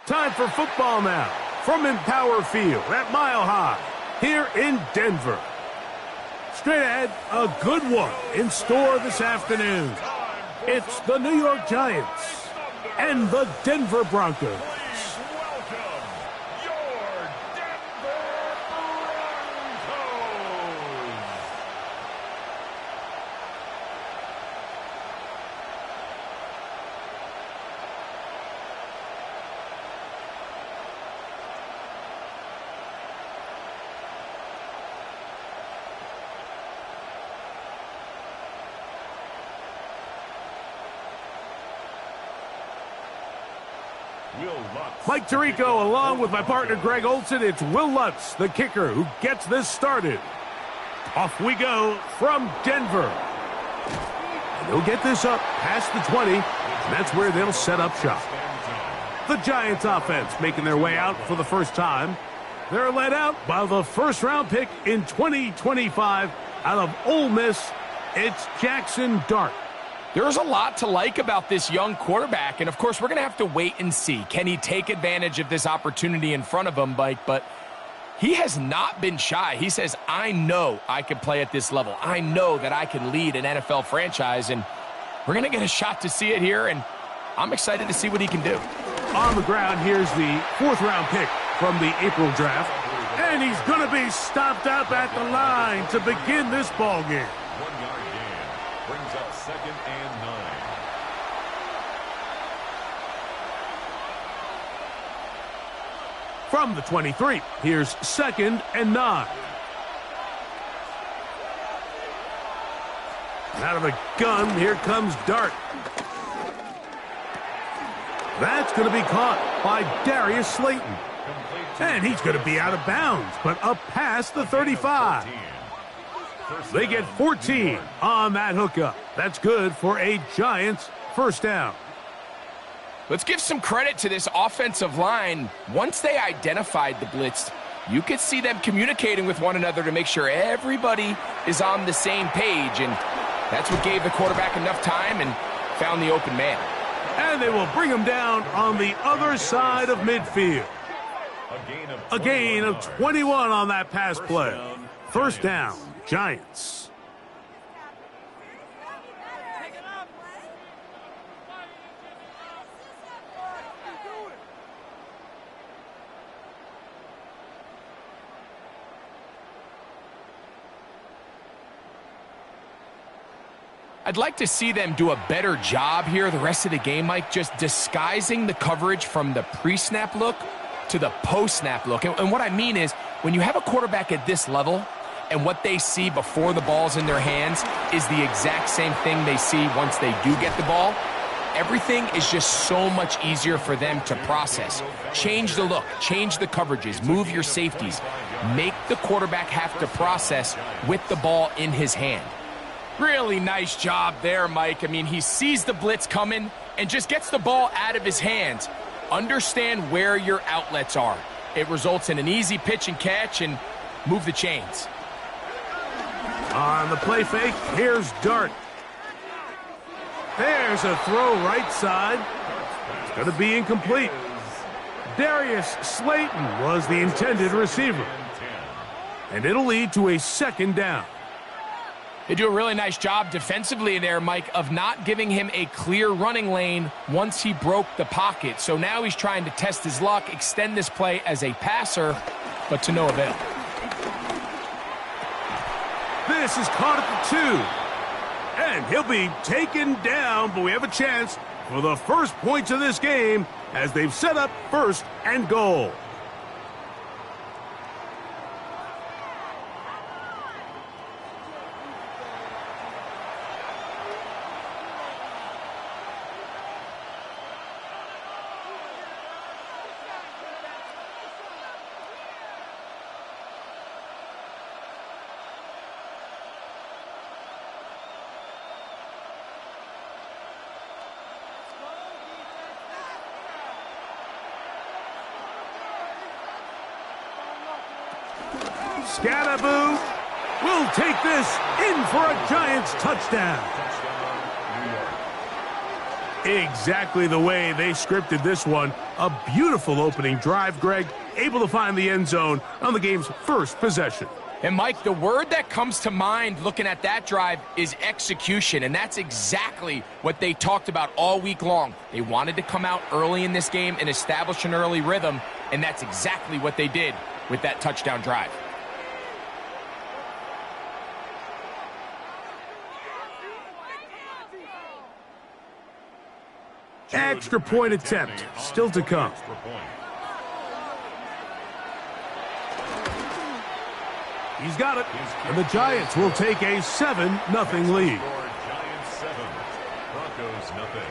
Time for football now from Empower Field at Mile High here in Denver. Straight ahead, a good one in store this afternoon. It's the New York Giants and the Denver Broncos. Mike Tirico along with my partner Greg Olson. It's Will Lutz, the kicker, who gets this started. Off we go from Denver. And they'll get this up past the 20, and that's where they'll set up shop. The Giants offense making their way out for the first time. They're led out by the first-round pick in 2025 out of Ole Miss. It's Jackson Dart. There's a lot to like about this young quarterback, and of course, we're going to have to wait and see. Can he take advantage of this opportunity in front of him, Mike? But he has not been shy. He says, I know I can play at this level. I know that I can lead an NFL franchise, and we're going to get a shot to see it here, and I'm excited to see what he can do. On the ground, here's the fourth-round pick from the April draft, and he's going to be stopped up at the line to begin this ball game. 1 yard gain brings up 2nd and 9. From the 23, here's 2nd and 9. Out of the gun, here comes Dart. That's going to be caught by Darius Slayton. And he's going to be out of bounds, but up past the 35. They get 14 on that hookup. That's good for a Giants first down. Let's give some credit to this offensive line. Once they identified the blitz, you could see them communicating with one another to make sure everybody is on the same page, and that's what gave the quarterback enough time and found the open man. And they will bring him down on the other side of midfield. A gain of 21 on that pass play. First down, Giants. I'd like to see them do a better job here the rest of the game, Mike, just disguising the coverage from the pre-snap look to the post-snap look. And what I mean is, when you have a quarterback at this level and what they see before the ball's in their hands is the exact same thing they see once they do get the ball, everything is just so much easier for them to process. Change the look, change the coverages, move your safeties. Make the quarterback have to process with the ball in his hand. Really nice job there, Mike. I mean, he sees the blitz coming and just gets the ball out of his hands. Understand where your outlets are. It results in an easy pitch and catch and move the chains. On the play fake, here's Dart. There's a throw right side. It's going to be incomplete. Darius Slayton was the intended receiver. And it'll lead to a second down. They do a really nice job defensively there, Mike, of not giving him a clear running lane once he broke the pocket. So now he's trying to test his luck, extend this play as a passer, but to no avail. This is caught at the 2. And he'll be taken down, but we have a chance for the first points of this game as they've set up 1st and goal. Scadaboo will take this in for a Giants touchdown. Exactly the way they scripted this one. A beautiful opening drive, Greg, able to find the end zone on the game's first possession. And Mike, the word that comes to mind looking at that drive is execution, and that's exactly what they talked about all week long. They wanted to come out early in this game and establish an early rhythm, and that's exactly what they did with that touchdown drive. Extra point attempt still to come. He's got it, and the Giants will take a 7-0 lead. Giants 7, Broncos nothing.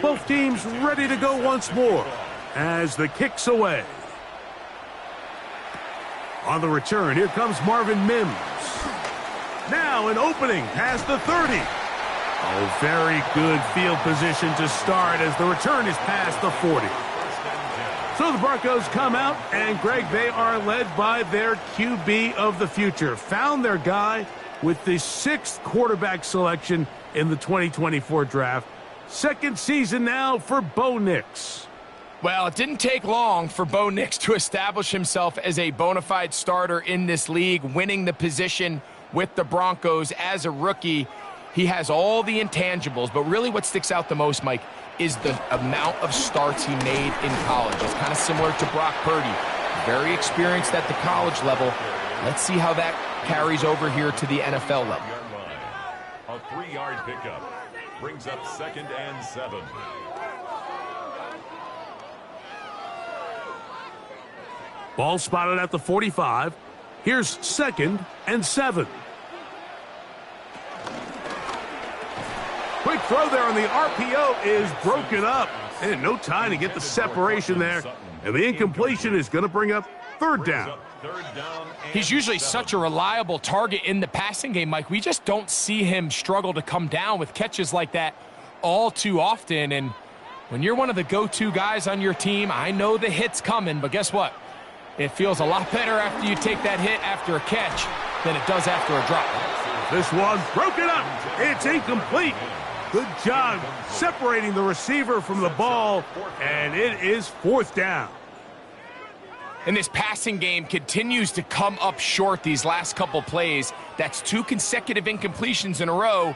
Both teams ready to go once more as the kick's away. On the return, here comes Marvin Mims. Now an opening past the 30. Oh, very good field position to start as the return is past the 40. So the Broncos come out, and Greg, they are led by their QB of the future. Found their guy with the 6th quarterback selection in the 2024 draft. Second season now for Bo Nix. Well, it didn't take long for Bo Nix to establish himself as a bona fide starter in this league, winning the position with the Broncos as a rookie. He has all the intangibles, but really what sticks out the most, Mike, is the amount of starts he made in college. It's kind of similar to Brock Purdy. Very experienced at the college level. Let's see how that carries over here to the NFL level. A 3-yard pickup. Brings up 2nd and 7. Ball spotted at the 45. Here's 2nd and 7. Quick throw there on the RPO is broken up. And no time to get the separation there. And the incompletion is going to bring up 3rd down. He's usually such a reliable target in the passing game, Mike. We just don't see him struggle to come down with catches like that all too often. And when you're one of the go-to guys on your team, I know the hit's coming, but guess what? It feels a lot better after you take that hit after a catch than it does after a drop. This one broken up. It's incomplete. Good job separating the receiver from the ball, and it is 4th down. And this passing game continues to come up short these last couple plays. That's 2 consecutive incompletions in a row.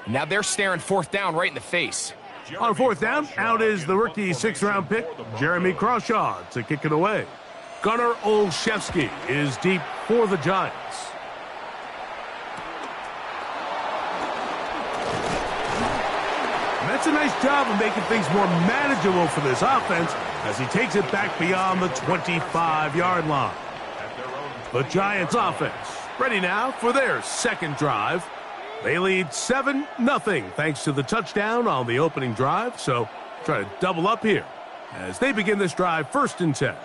Now they're staring 4th down right in the face. On 4th down, out is the rookie 6th-round pick, Jeremy Crawshaw, to kick it away. Gunnar Olszewski is deep for the Giants. And that's a nice job of making things more manageable for this offense as he takes it back beyond the 25-yard line. The Giants offense ready now for their 2nd drive. They lead 7-0 thanks to the touchdown on the opening drive. So try to double up here as they begin this drive 1st and 10.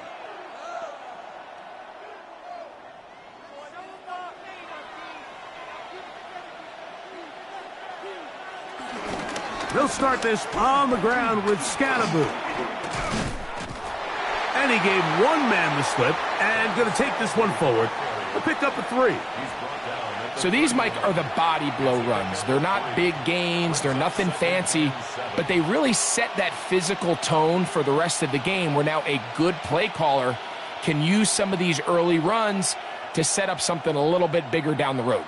They'll start this on the ground with Scatterboot. And he gave one man the slip and going to take this one forward. He'll pick up a 3. So these, Mike, are the body blow runs. They're not big gains. They're nothing fancy. But they really set that physical tone for the rest of the game where now a good play caller can use some of these early runs to set up something a little bit bigger down the road.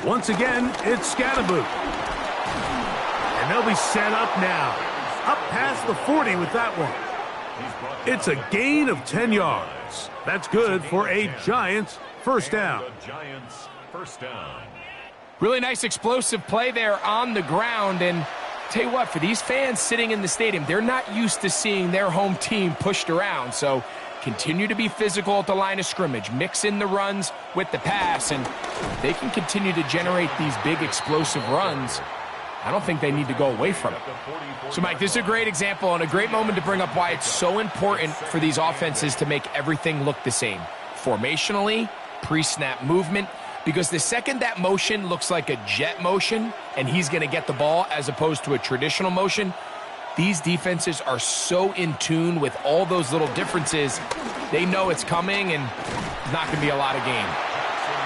Once again, it's Scatterboot. And they'll be set up now. Up past the 40 with that one. It's a gain of 10 yards. That's good for a Giants 1st down. Really nice explosive play there on the ground. And tell you what, for these fans sitting in the stadium, they're not used to seeing their home team pushed around. So continue to be physical at the line of scrimmage. Mix in the runs with the pass. And they can continue to generate these big explosive runs. I don't think they need to go away from it. So, Mike, this is a great example and a great moment to bring up why it's so important for these offenses to make everything look the same. Formationally, pre-snap movement, because the second that motion looks like a jet motion and he's going to get the ball as opposed to a traditional motion, these defenses are so in tune with all those little differences, they know it's coming and it's not going to be a lot of game.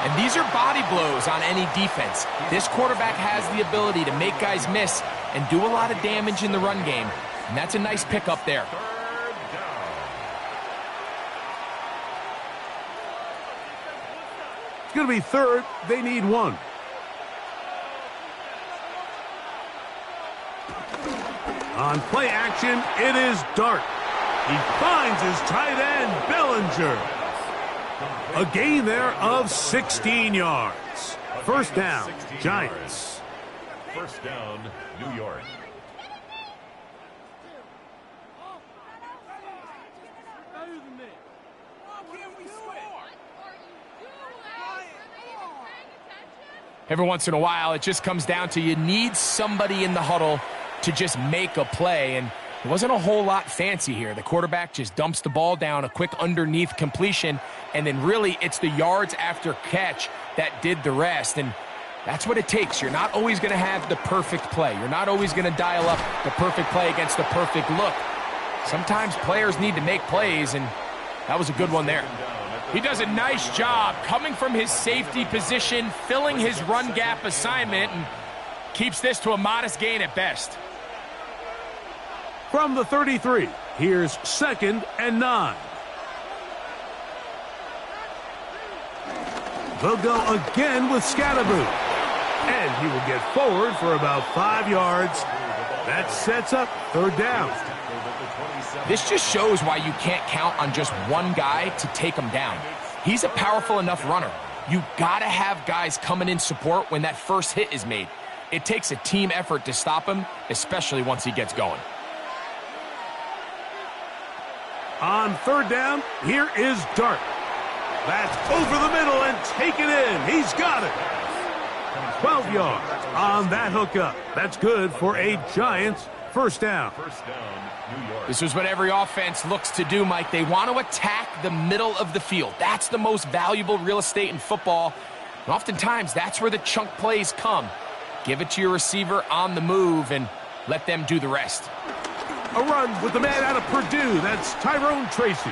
And these are body blows on any defense. This quarterback has the ability to make guys miss and do a lot of damage in the run game. And that's a nice pickup there. It's going to be third. They need one. On play action, it is Dart. He finds his tight end, Bellinger. A gain there of 16 yards. First down, Giants. First down, New York. Every once in a while, it just comes down to you need somebody in the huddle to just make a play, and it wasn't a whole lot fancy here. The quarterback just dumps the ball down, a quick underneath completion, and then really it's the yards after catch that did the rest, and that's what it takes. You're not always going to have the perfect play. You're not always going to dial up the perfect play against the perfect look. Sometimes players need to make plays, and that was a good one there. He does a nice job coming from his safety position, filling his run gap assignment, and keeps this to a modest gain at best. From the 33, here's 2nd and 9. They'll go again with Scatterboot. And he will get forward for about 5 yards. That sets up third down. This just shows why you can't count on just one guy to take him down. He's a powerful enough runner. You got to have guys coming in support when that first hit is made. It takes a team effort to stop him, especially once he gets going. On third down, here is Dart. That's over the middle and taken in. He's got it. 12 yards on that hookup. That's good for a Giants first down. New York. This is what every offense looks to do, Mike. They want to attack the middle of the field. That's the most valuable real estate in football. And oftentimes, that's where the chunk plays come. Give it to your receiver on the move and let them do the rest. A run with the man out of Purdue. That's Tyrone Tracy.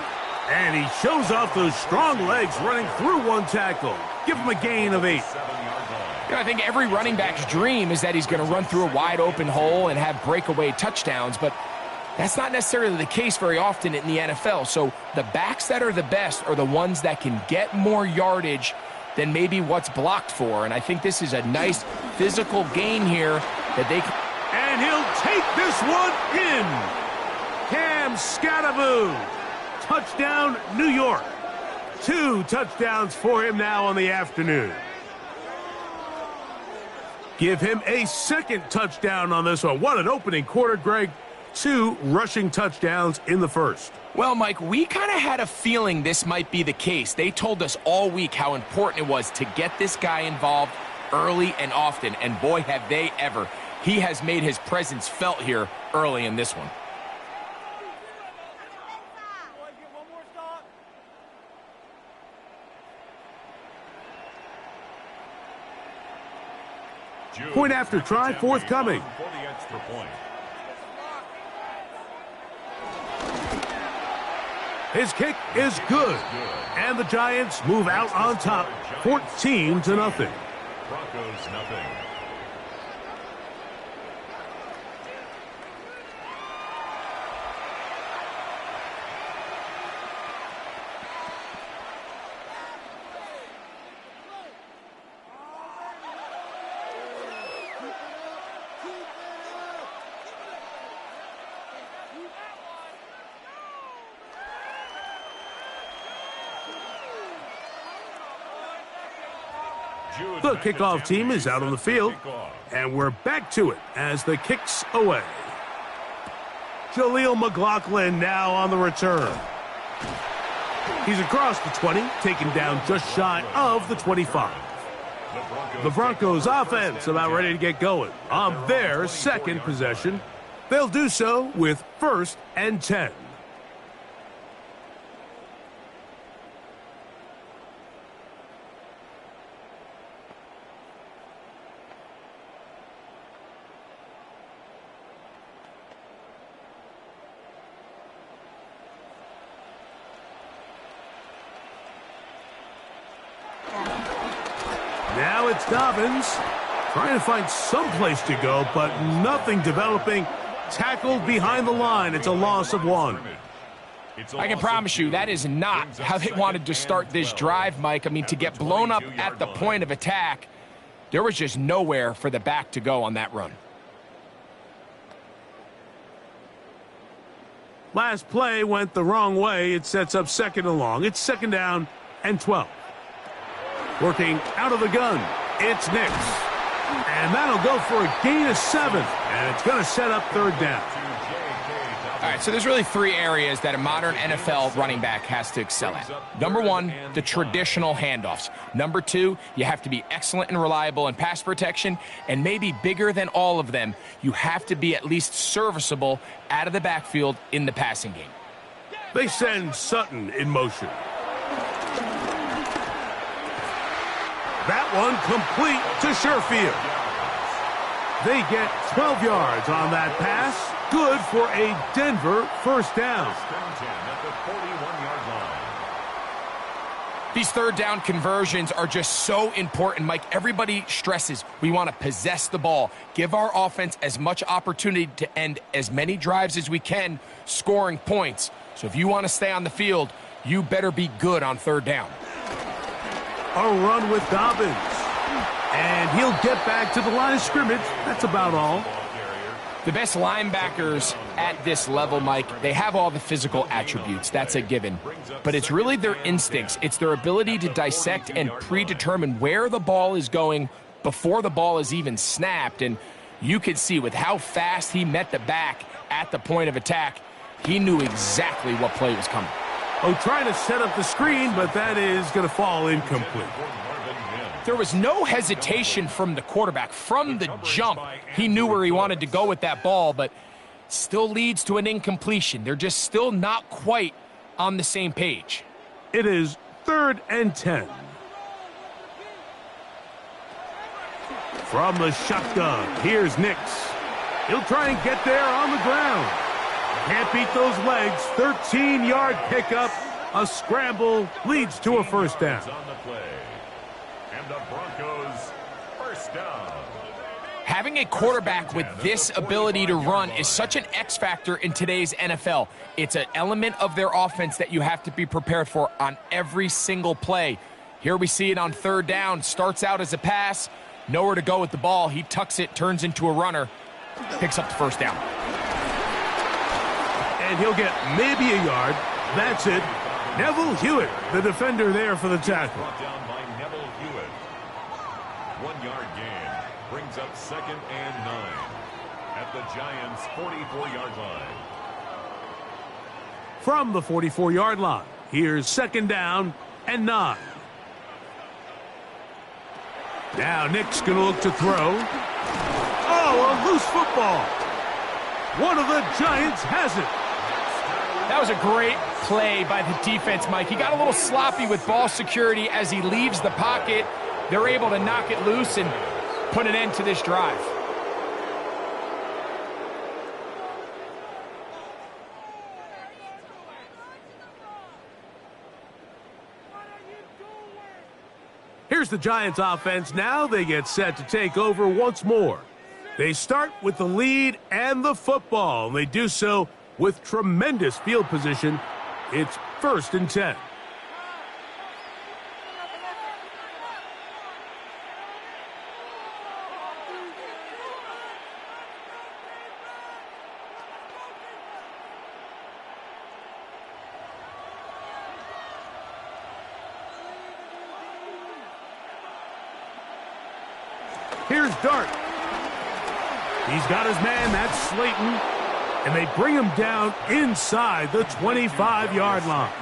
And he shows off those strong legs running through one tackle. Give him a gain of 8. I think every running back's dream is that he's going to run through a wide open hole and have breakaway touchdowns, but that's not necessarily the case very often in the NFL. So the backs that are the best are the ones that can get more yardage than maybe what's blocked for. And I think this is a nice physical gain here that they can. And he'll take this one in. Cam Scatterboot. Touchdown, New York. 2 touchdowns for him now on the afternoon. Give him a second touchdown on this one. What an opening quarter, Greg. 2 rushing touchdowns in the first. Well, Mike, we kind of had a feeling this might be the case. They told us all week how important it was to get this guy involved early and often, and boy, have they ever. He has made his presence felt here early in this one. Point after try forthcoming. For the extra point. His kick is good. And the Giants move out on top, 14-0. Broncos 0. The kickoff team is out on the field, and we're back to it as the kick's away. Jaleel McLaughlin now on the return. He's across the 20, taken down just shy of the 25. The Broncos offense about ready to get going on their second possession. They'll do so with 1st and 10. Now it's Dobbins trying to find some place to go, but nothing developing. Tackled behind the line. It's a loss of 1. I can promise you that is not how they wanted to start this drive, Mike. I mean, to get blown up at the point of attack, there was just nowhere for the back to go on that run. Last play went the wrong way. It sets up 2nd and long. It's 2nd down and 12. Working out of the gun, it's Nix. And that'll go for a gain of 7. And it's going to set up 3rd down. All right, so there's really 3 areas that a modern NFL running back has to excel at. Number 1, the traditional handoffs. Number 2, you have to be excellent and reliable in pass protection. And maybe bigger than all of them, you have to be at least serviceable out of the backfield in the passing game. They send Sutton in motion. That one complete to Sherfield. They get 12 yards on that pass. Good for a Denver 1st down. These 3rd down conversions are just so important, Mike. Everybody stresses we want to possess the ball, give our offense as much opportunity to end as many drives as we can, scoring points. So if you want to stay on the field, you better be good on 3rd down. A run with Dobbins. And he'll get back to the line of scrimmage. That's about all. The best linebackers at this level, Mike, they have all the physical attributes. That's a given. But it's really their instincts. It's their ability to dissect and predetermine where the ball is going before the ball is even snapped. And you could see with how fast he met the back at the point of attack, he knew exactly what play was coming. Oh, trying to set up the screen, but that is going to fall incomplete. There was no hesitation from the quarterback. From the jump, he knew where he wanted to go with that ball, but still leads to an incompletion. They're just still not quite on the same page. It is 3rd and 10. From the shotgun, here's Nix. He'll try and get there on the ground. Can't beat those legs. 13-yard pickup. A scramble leads to a 1st down. And the Broncos 1st down. Having a quarterback with this ability to run is such an X factor in today's NFL. It's an element of their offense that you have to be prepared for on every single play. Here we see it on 3rd down. Starts out as a pass. Nowhere to go with the ball. He tucks it, turns into a runner, picks up the 1st down. And he'll get maybe a yard. That's it. Neville Hewitt, the defender there for the tackle. Brought down by Neville Hewitt. 1-yard gain brings up 2nd and 9 at the Giants' 44-yard line. From the 44-yard line, here's 2nd down and 9. Now Nick's going to look to throw. Oh, a loose football. One of the Giants has it. That was a great play by the defense, Mike. He got a little sloppy with ball security as he leaves the pocket. They're able to knock it loose and put an end to this drive. Here's the Giants offense now. They get set to take over once more. They start with the lead and the football. They do so with tremendous field position. It's 1st and 10. Here's Dart. He's got his man, that's Slayton. And they bring him down inside the 25-yard line.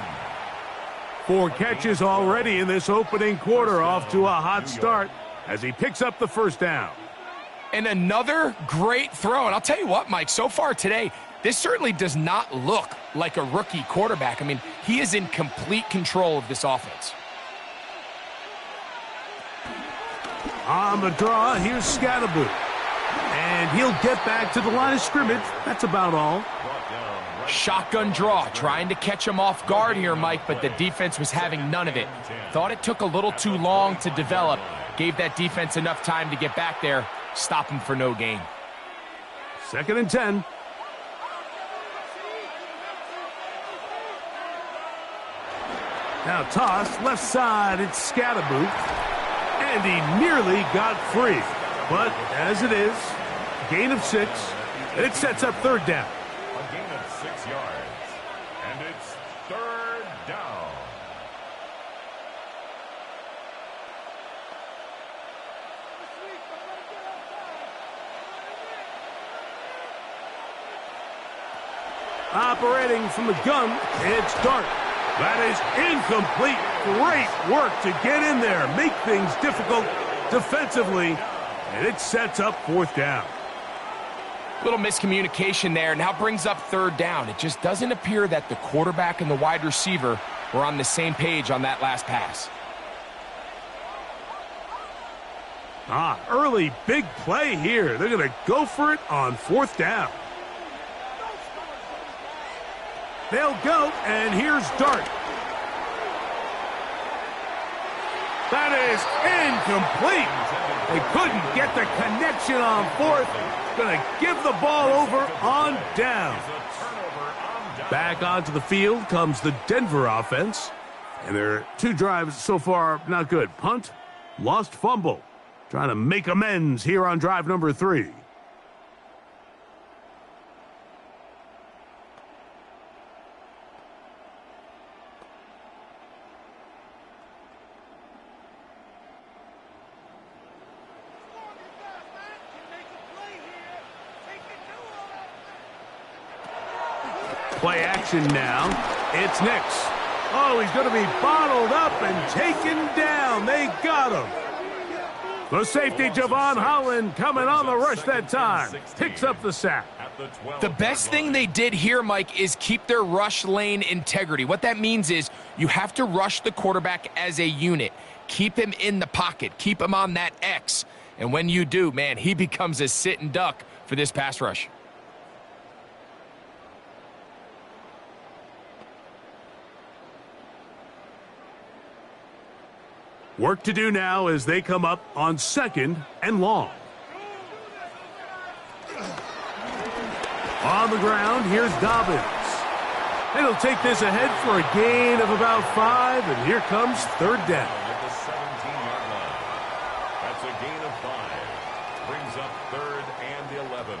4 catches already in this opening quarter, off to a hot start. as he picks up the first down. And another great throw. And I'll tell you what, Mike, so far today, this certainly does not look like a rookie quarterback. I mean, he is in complete control of this offense. On the draw, here's Scatterboot. And he'll get back to the line of scrimmage. That's about all. Shotgun draw, trying to catch him off guard here, Mike, but the defense was having none of it. Thought it took a little too long to develop. Gave that defense enough time to get back there. Stop him for no gain. 2nd and 10. Now toss, left side, it's Scatterboot. And he nearly got free. But as it is, gain of 6, and it sets up 3rd down. A gain of 6 yards, and it's 3rd down. Operating from the gun, it's Dart. That is incomplete. Great work to get in there, make things difficult defensively, and it sets up 4th down. Little miscommunication there, now brings up 3rd down. It just doesn't appear that the quarterback and the wide receiver were on the same page on that last pass. Early big play here. They're going to go for it on 4th down. They'll go, and here's Dart. That is incomplete. They couldn't get the connection on 4th. Going to give the ball over on down. Back onto the field comes the Denver offense. And their 2 drives so far not good. Punt, lost fumble. Trying to make amends here on drive number 3. Play action now. It's Nix. Oh, he's going to be bottled up and taken down. They got him. The safety, Javon Holland, coming on the rush that time. Picks up the sack. The best thing they did here, Mike, is keep their rush lane integrity. What that means is you have to rush the quarterback as a unit. Keep him in the pocket. Keep him on that X. And when you do, man, he becomes a sitting duck for this pass rush. Work to do now as they come up on 2nd and long. On the ground, here's Dobbins. And he'll take this ahead for a gain of about 5, and here comes 3rd down. At the 17-yard line. That's a gain of 5. Brings up 3rd and 11.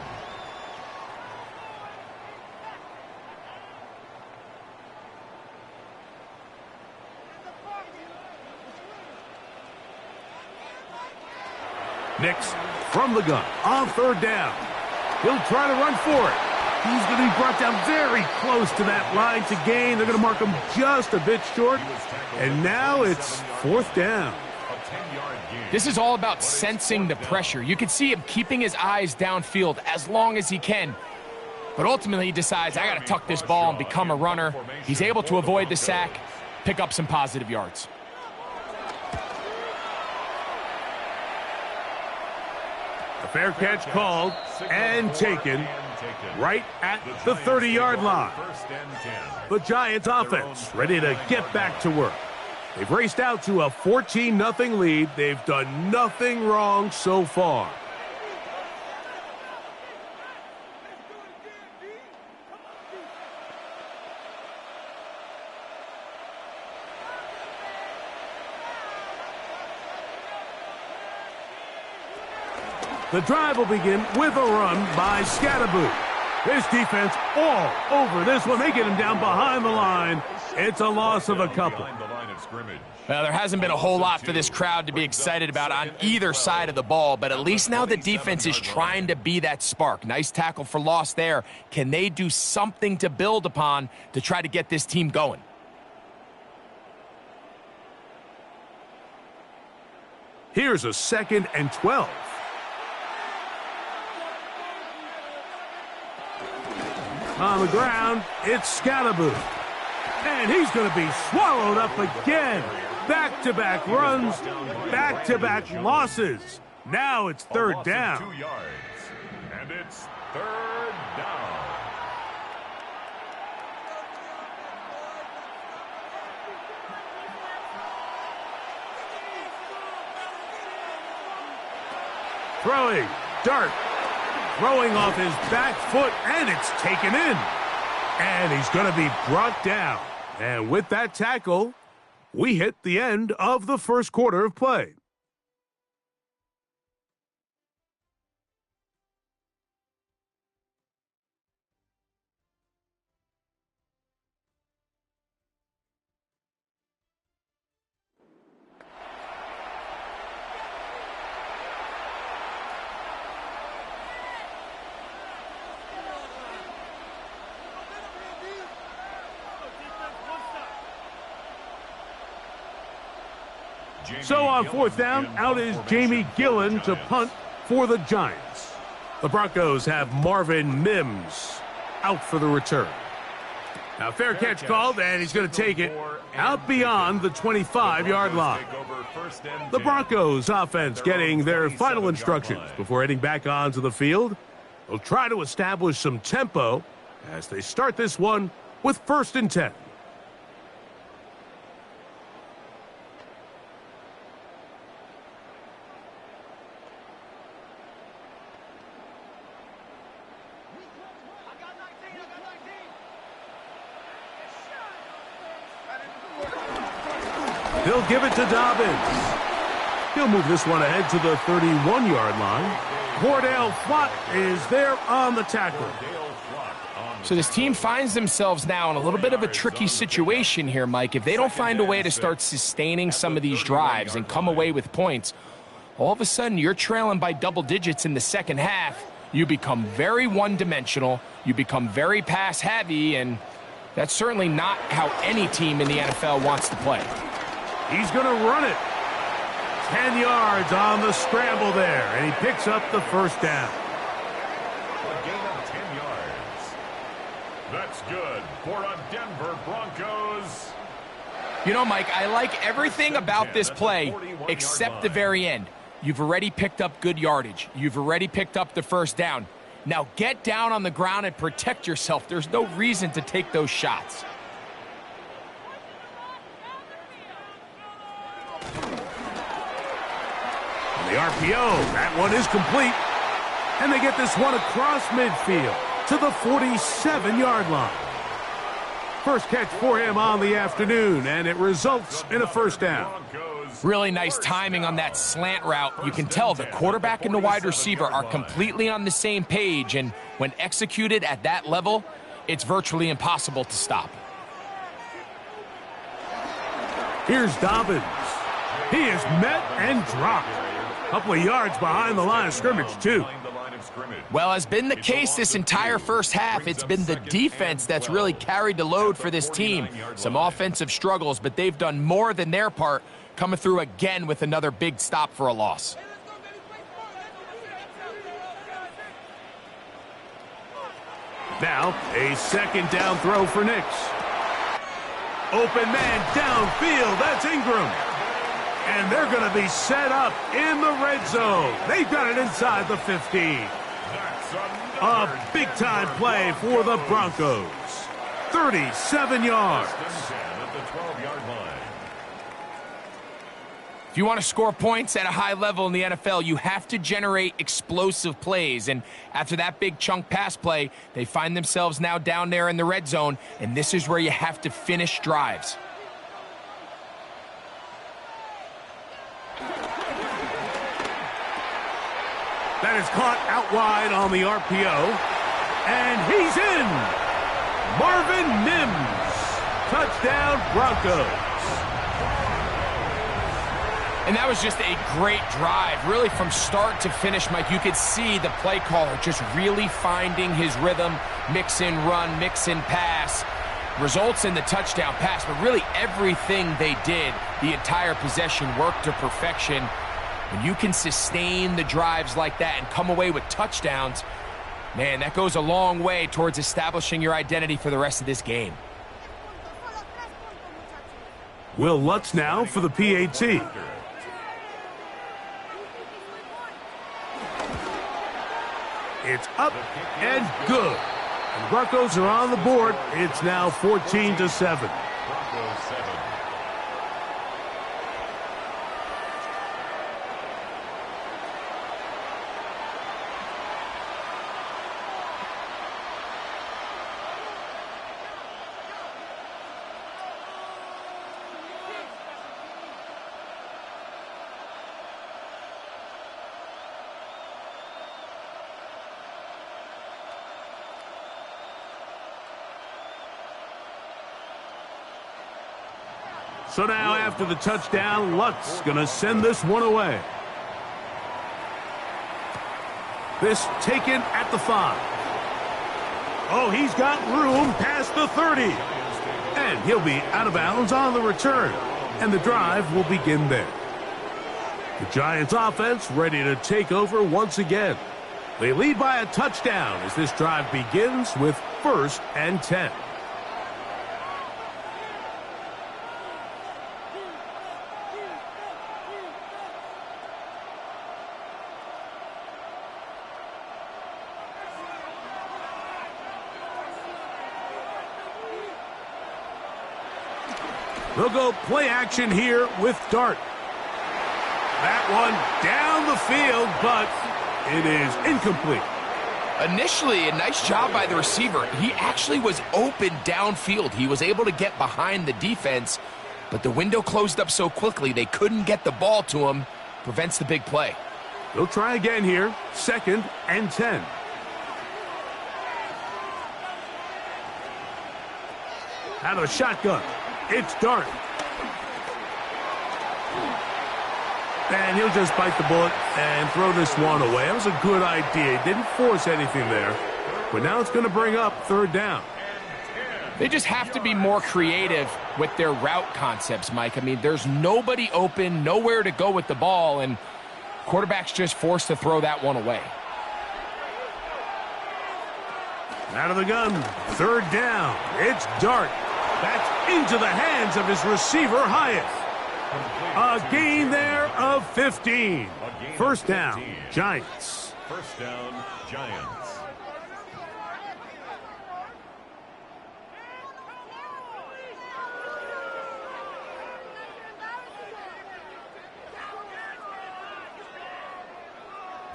Nix from the gun on 3rd down. He'll try to run for it. He's going to be brought down very close to that line to gain. They're going to mark him just a bit short. And now it's 4th down. This is all about sensing the pressure. You can see him keeping his eyes downfield as long as he can. But ultimately he decides, I got to tuck this ball and become a runner. He's able to avoid the sack, pick up some positive yards. A fair catch called and taken right at the 30-yard line. The Giants offense ready to get back to work. They've raced out to a 14-0 lead. They've done nothing wrong so far. The drive will begin with a run by Scatterboot. This defense all over this one. They get him down behind the line. It's a loss of a couple. Well, there hasn't been a whole lot for this crowd to be excited about on either side of the ball, but at least now the defense is trying to be that spark. Nice tackle for loss there. Can they do something to build upon to try to get this team going? Here's a 2nd and 12. On the ground, it's Scalaboo. And he's going to be swallowed up again. Back-to-back runs, back-to-back losses. Now it's 3rd down. 2 yards. And it's 3rd down. Throwing, Dart, throwing off his back foot, and it's taken in. And he's going to be brought down. And with that tackle, we hit the end of the first quarter of play. So on 4th down, out is Jamie Gillen to punt for the Giants. The Broncos have Marvin Mims out for the return. Now fair catch called, and he's going to take it out beyond the 25-yard line. The Broncos offense getting their final instructions before heading back onto the field. They'll try to establish some tempo as they start this one with 1st and 10. He'll give it to Dobbins. He'll move this one ahead to the 31-yard line. Cordell Flott is there on the tackle. So this team finds themselves now in a little bit of a tricky situation here, Mike. If they don't find a way to start sustaining some of these drives and come away with points, all of a sudden you're trailing by double digits in the second half. You become very one-dimensional. You become very pass-heavy, and that's certainly not how any team in the NFL wants to play. He's going to run it. 10 yards on the scramble there, and he picks up the 1st down. A gain of 10 yards. That's good for a Denver Broncos. You know, Mike, I like everything about this play except the very end. You've already picked up good yardage. You've already picked up the 1st down. Now get down on the ground and protect yourself. There's no reason to take those shots. The RPO, that one is complete. And they get this one across midfield to the 47-yard line. First catch for him on the afternoon, and it results in a 1st down. Really nice timing on that slant route. You can tell the quarterback and the wide receiver are completely on the same page, and when executed at that level, it's virtually impossible to stop. Here's Dobbins. He is met and dropped. Couple of yards behind the line of scrimmage, too. Well, as been the case this entire first half, it's been the defense that's really carried the load for this team. Some offensive struggles, but they've done more than their part, coming through again with another big stop for a loss. Now, a 2nd down throw for Nix. Open man downfield, that's Ingram. And they're going to be set up in the red zone. They've got it inside the 15. A big-time play for the Broncos. 37 yards. If you want to score points at a high level in the NFL, you have to generate explosive plays. And after that big chunk pass play, they find themselves now down there in the red zone, and this is where you have to finish drives. That is caught out wide on the RPO. And he's in. Marvin Mims. Touchdown, Broncos. And that was just a great drive, really from start to finish, Mike. You could see the play caller just really finding his rhythm, mix in run, mix in pass. Results in the touchdown pass, but really everything they did, the entire possession worked to perfection. When you can sustain the drives like that and come away with touchdowns, man, that goes a long way towards establishing your identity for the rest of this game. Will Lutz now for the PAT. It's up and good. And Broncos are on the board. It's now 14-7. Broncos 7. So now after the touchdown, Lutz going to send this one away. This taken at the 5. Oh, he's got room past the 30. And he'll be out of bounds on the return. And the drive will begin there. The Giants offense ready to take over once again. They lead by a touchdown as this drive begins with 1st and 10. They'll go play action here with Dart. That one down the field, but it is incomplete. Initially, a nice job by the receiver. He actually was open downfield. He was able to get behind the defense, but the window closed up so quickly they couldn't get the ball to him. Prevents the big play. They'll try again here. 2nd and 10. Out of the shotgun. It's Dart. And he'll just bite the bullet and throw this one away. That was a good idea. He didn't force anything there. But now it's going to bring up 3rd down. They just have to be more creative with their route concepts, Mike. I mean, there's nobody open, nowhere to go with the ball, and quarterback's just forced to throw that one away. Out of the gun. 3rd down. It's Dart. That's into the hands of his receiver, Hyatt. A gain there of 15. 1st down, Giants. 1st down, Giants.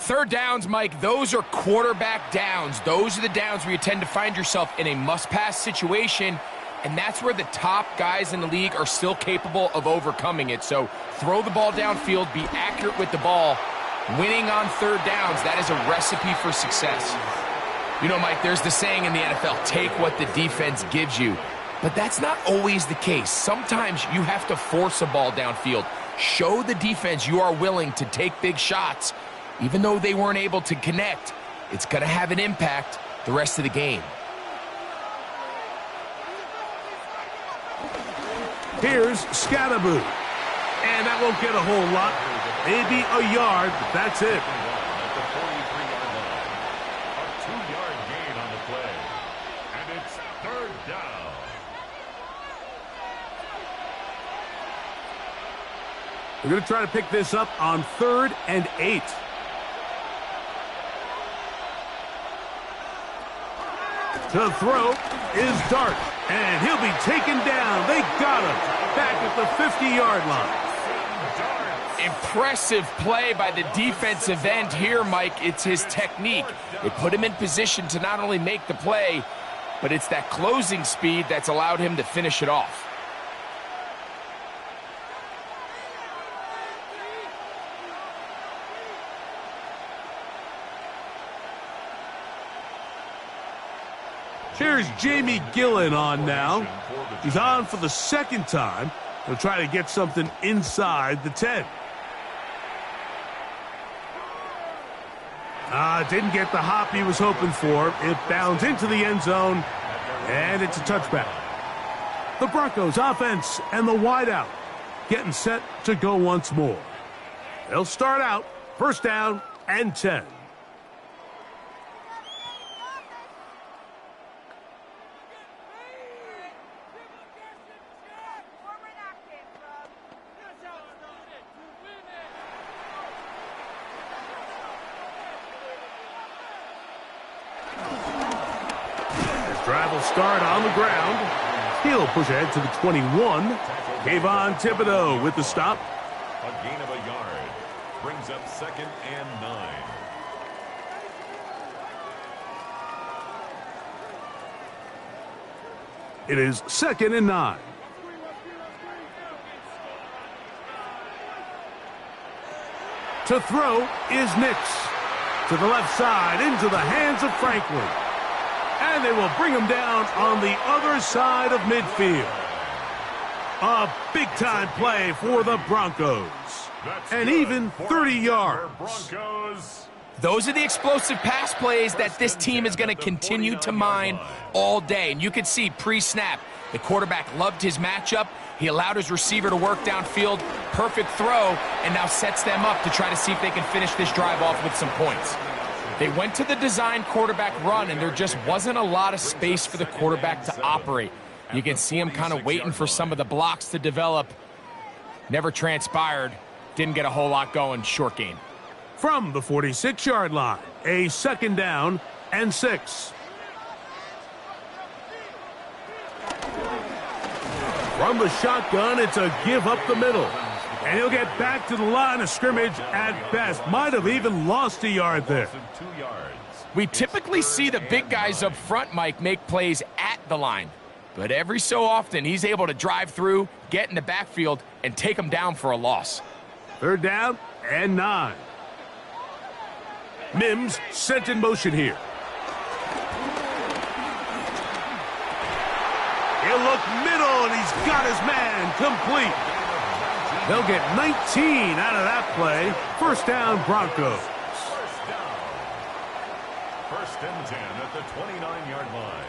Third downs, Mike, those are quarterback downs. Those are the downs where you tend to find yourself in a must-pass situation, and that's where the top guys in the league are still capable of overcoming it. So throw the ball downfield, be accurate with the ball. Winning on 3rd downs, that is a recipe for success. You know, Mike, there's the saying in the NFL, take what the defense gives you. But that's not always the case. Sometimes you have to force a ball downfield. Show the defense you are willing to take big shots. Even though they weren't able to connect, it's going to have an impact the rest of the game. Here's Scattaboo. And that won't get a whole lot. Maybe a yard, but that's it. At the 43-yard line. A 2-yard gain on the play. And it's 3rd down. We're going to try to pick this up on 3rd and 8. To throw is Dart, and he'll be taken down. They got him back at the 50-yard line. Impressive play by the defensive end here, Mike. It's his technique. It put him in position to not only make the play, but it's that closing speed that's allowed him to finish it off. Here's Jamie Gillen on now. He's on for the 2nd time. He'll try to get something inside the 10. Didn't get the hop he was hoping for. It bounds into the end zone, and it's a touchback. The Broncos offense and the wideout getting set to go once more. They'll start out first down and 10. Drive will start on the ground. He'll push ahead to the 21. Kayvon Thibodeau with the stop. A gain of a yard. Brings up second and 9. It is second and 9. To throw is Nix. To the left side, into the hands of Franklin. And they will bring him down on the other side of midfield. A big-time play for the Broncos. And even 30 yards. Those are the explosive pass plays that this team is going to continue to mine all day. And you can see pre-snap, the quarterback loved his matchup. He allowed his receiver to work downfield. Perfect throw, and now sets them up to try to see if they can finish this drive off with some points. They went to the design quarterback run, and there just wasn't a lot of space for the quarterback to operate. You can see him kind of waiting for some of the blocks to develop. Never transpired. Didn't get a whole lot going. Short gain. From the 46-yard line, a second down and 6. From the shotgun, it's a give up the middle. And he'll get back to the line of scrimmage at best. Might have even lost a yard there. We typically see the big guys up front, Mike, make plays at the line. But every so often, he's able to drive through, get in the backfield, and take them down for a loss. Third down and 9. Mims sent in motion here. He'll look middle, and he's got his man complete. They'll get 19 out of that play. First down, Broncos. First and 10 at the 29-yard line.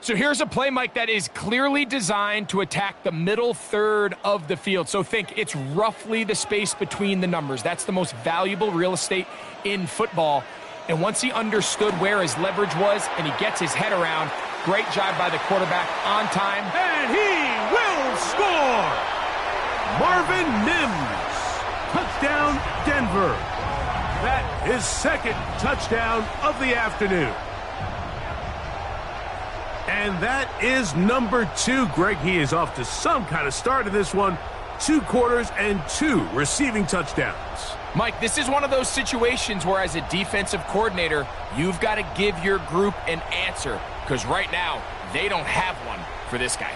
So here's a play, Mike, that is clearly designed to attack the middle third of the field. So think it's roughly the space between the numbers. That's the most valuable real estate in football. And once he understood where his leverage was and he gets his head around, great job by the quarterback on time. And he will score! Marvin Mims. Touchdown, Denver. That is second touchdown of the afternoon. And that is number 2, Greg. He is off to some kind of start in this one. 2 quarters and 2 receiving touchdowns. Mike, this is one of those situations where as a defensive coordinator, you've got to give your group an answer. Because right now, they don't have one for this guy.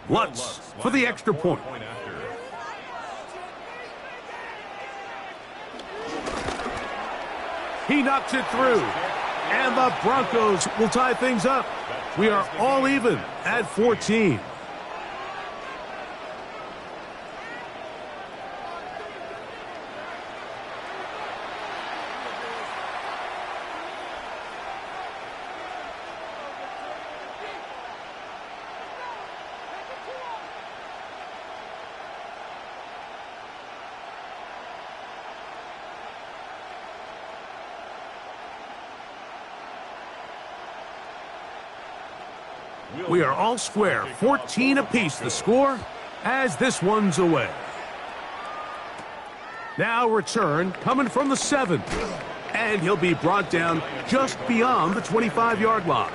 Lutz for the extra point. He knocks it through, and the Broncos will tie things up. We are all even at 14. We are all square, 14 apiece the score as this one's away. Now return coming from the 7. And he'll be brought down just beyond the 25-yard line.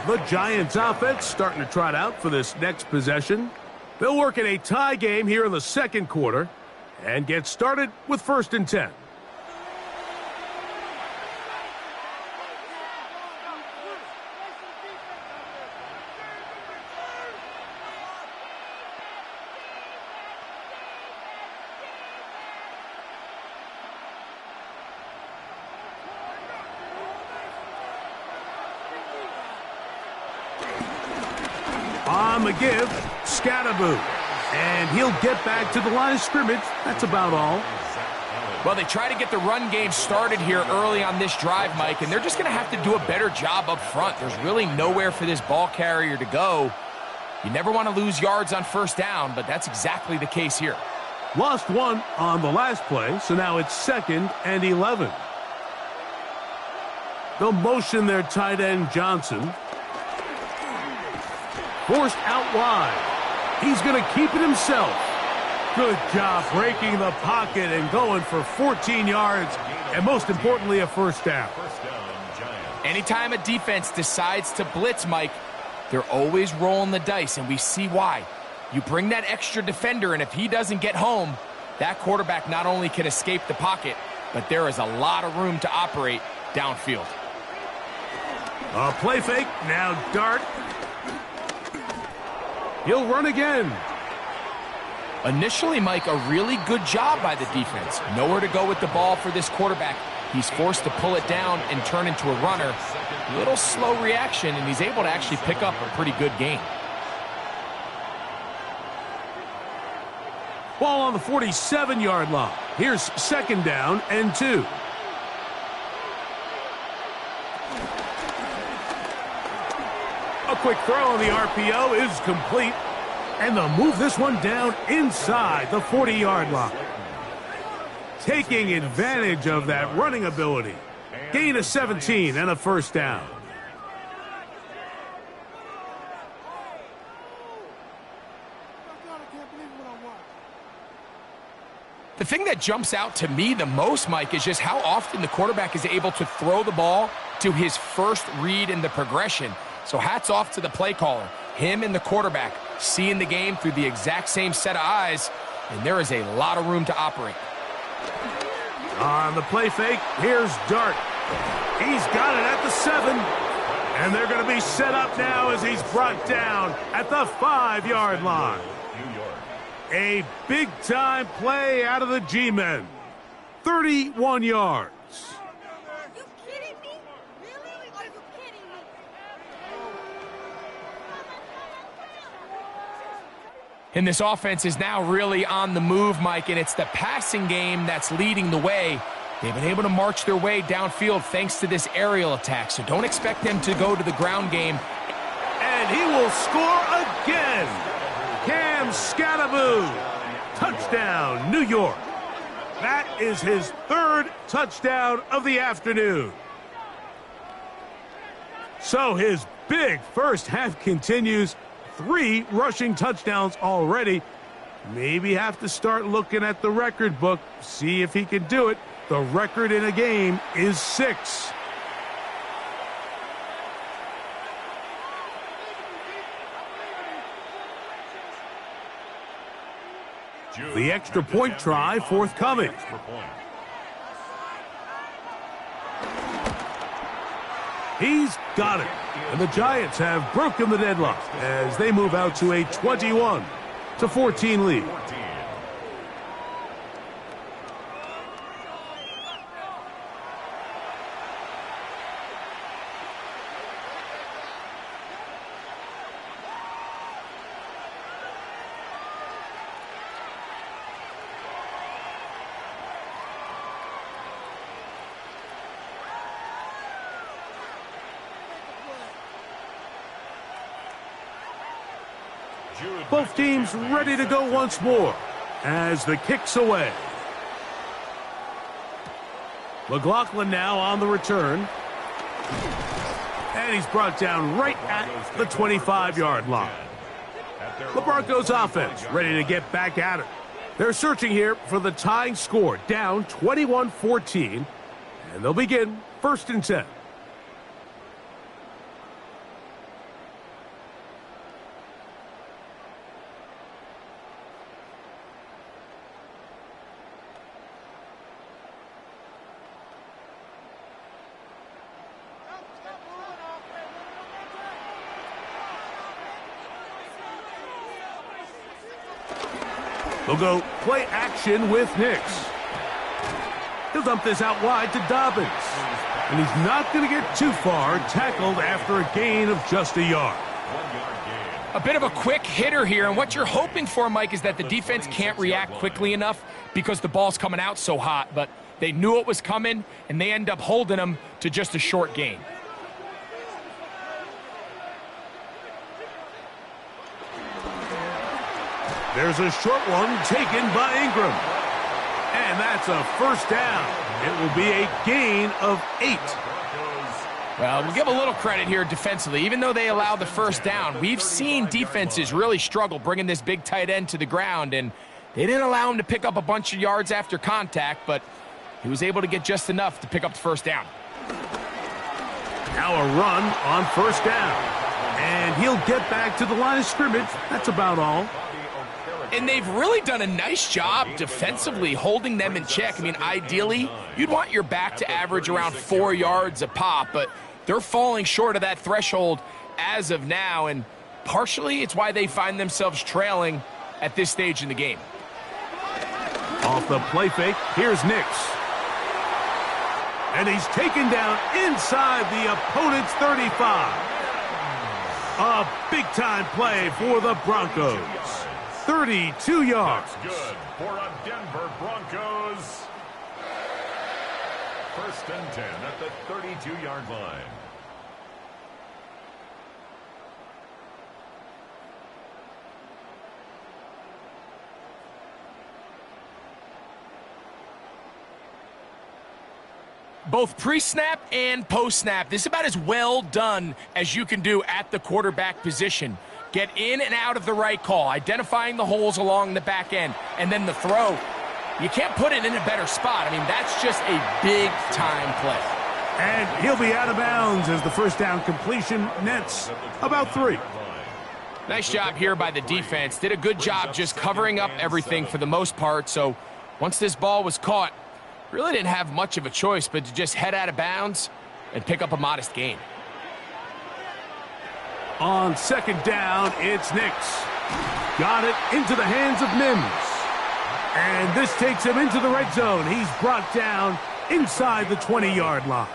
The Giants offense starting to trot out for this next possession. They'll work in a tie game here in the second quarter and get started with first and 10. On the give, Scattaboo. And he'll get back to the line of scrimmage. That's about all. Well, they try to get the run game started here early on this drive, Mike, and they're just going to have to do a better job up front. There's really nowhere for this ball carrier to go. You never want to lose yards on first down, but that's exactly the case here. Lost one on the last play, so now it's 2nd and 11. They'll motion their tight end, Johnson. Forced out wide. He's going to keep it himself. Good job breaking the pocket and going for 14 yards, and most importantly, a first down. Anytime a defense decides to blitz, Mike, they're always rolling the dice, and we see why. You bring that extra defender, and if he doesn't get home, that quarterback not only can escape the pocket, but there is a lot of room to operate downfield. A play fake, now dart. He'll run again. Initially, Mike, a really good job by the defense. Nowhere to go with the ball for this quarterback. He's forced to pull it down and turn into a runner. Little slow reaction, and he's able to actually pick up a pretty good gain. Ball on the 47-yard line. Here's 2nd down and 2. A quick throw on the RPO is complete. And they'll move this one down inside the 40-yard line. Taking advantage of that running ability. Gain of 17 and a first down. The thing that jumps out to me the most, Mike, is just how often the quarterback is able to throw the ball to his first read in the progression. So hats off to the play caller. Him and the quarterback seeing the game through the exact same set of eyes, and there is a lot of room to operate. On the play fake, here's Dart. He's got it at the 7. And they're going to be set up now as he's brought down at the 5-yard line. A big-time play out of the G-men. 31 yards. Are you kidding me? Really? Are you kidding me? And this offense is now really on the move, Mike, and it's the passing game that's leading the way. They've been able to march their way downfield thanks to this aerial attack, so don't expect them to go to the ground game. And he will score again. Cam Scattaboo. Touchdown, New York. That is his 3rd touchdown of the afternoon. So his big first half continues. 3 rushing touchdowns already. Maybe have to start looking at the record book, see if he can do it. The record in a game is 6. The extra point try forthcoming. He's got it. And the Giants have broken the deadlock as they move out to a 21-14 lead. Both teams ready to go once more as the kick's away. McLaughlin now on the return. And he's brought down right at the 25-yard line. The Broncos offense ready to get back at it. They're searching here for the tying score, down 21-14. And they'll begin 1st and 10. They'll go play action with Nix. He'll dump this out wide to Dobbins. And he's not going to get too far, tackled after a gain of just a yard. A bit of a quick hitter here, and what you're hoping for, Mike, is that the defense can't react quickly enough because the ball's coming out so hot, but they knew it was coming, and they end up holding them to just a short gain. There's a short one taken by Ingram. And that's a first down. It will be a gain of 8. Well, we'll give a little credit here defensively. Even though they allowed the first down, we've seen defenses really struggle bringing this big tight end to the ground, and they didn't allow him to pick up a bunch of yards after contact, but he was able to get just enough to pick up the first down. Now a run on first down. And he'll get back to the line of scrimmage. That's about all. And they've really done a nice job defensively holding them in check. I mean, ideally, you'd want your back to average around 4 yards a pop, but they're falling short of that threshold as of now, and partially it's why they find themselves trailing at this stage in the game. Off the play fake, here's Nix. And he's taken down inside the opponent's 35. A big-time play for the Broncos. 32 yards. That's good for a Denver Broncos. First and 10 at the 32-yard line. Both pre-snap and post-snap, this is about as well done as you can do at the quarterback position. Get in and out of the right call, identifying the holes along the back end, and then the throw. You can't put it in a better spot. I mean, that's just a big-time play. And he'll be out of bounds as the first down completion nets about 3. Nice job here by the defense. Did a good job just covering up everything for the most part. So once this ball was caught, really didn't have much of a choice but to just head out of bounds and pick up a modest gain. On second down, it's Nix. Got it into the hands of Mims. And this takes him into the red zone. He's brought down inside the 20-yard line.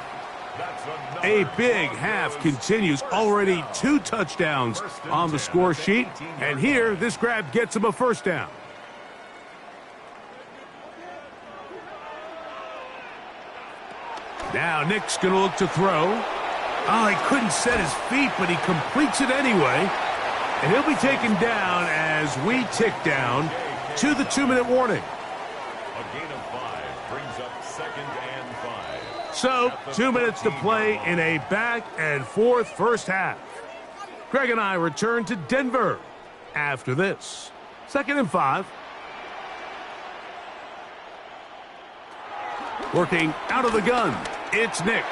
A big half continues. Already 2 touchdowns on the score sheet. And here, this grab gets him a first down. Now Nick's going to look to throw. Oh, he couldn't set his feet, but he completes it anyway. And he'll be taken down as we tick down to the 2-minute warning. A gain of 5 brings up second and 5. So, 2 minutes to play in a back-and-forth first half. Greg and I return to Denver after this. 2nd and 5. Working out of the gun, it's Nix.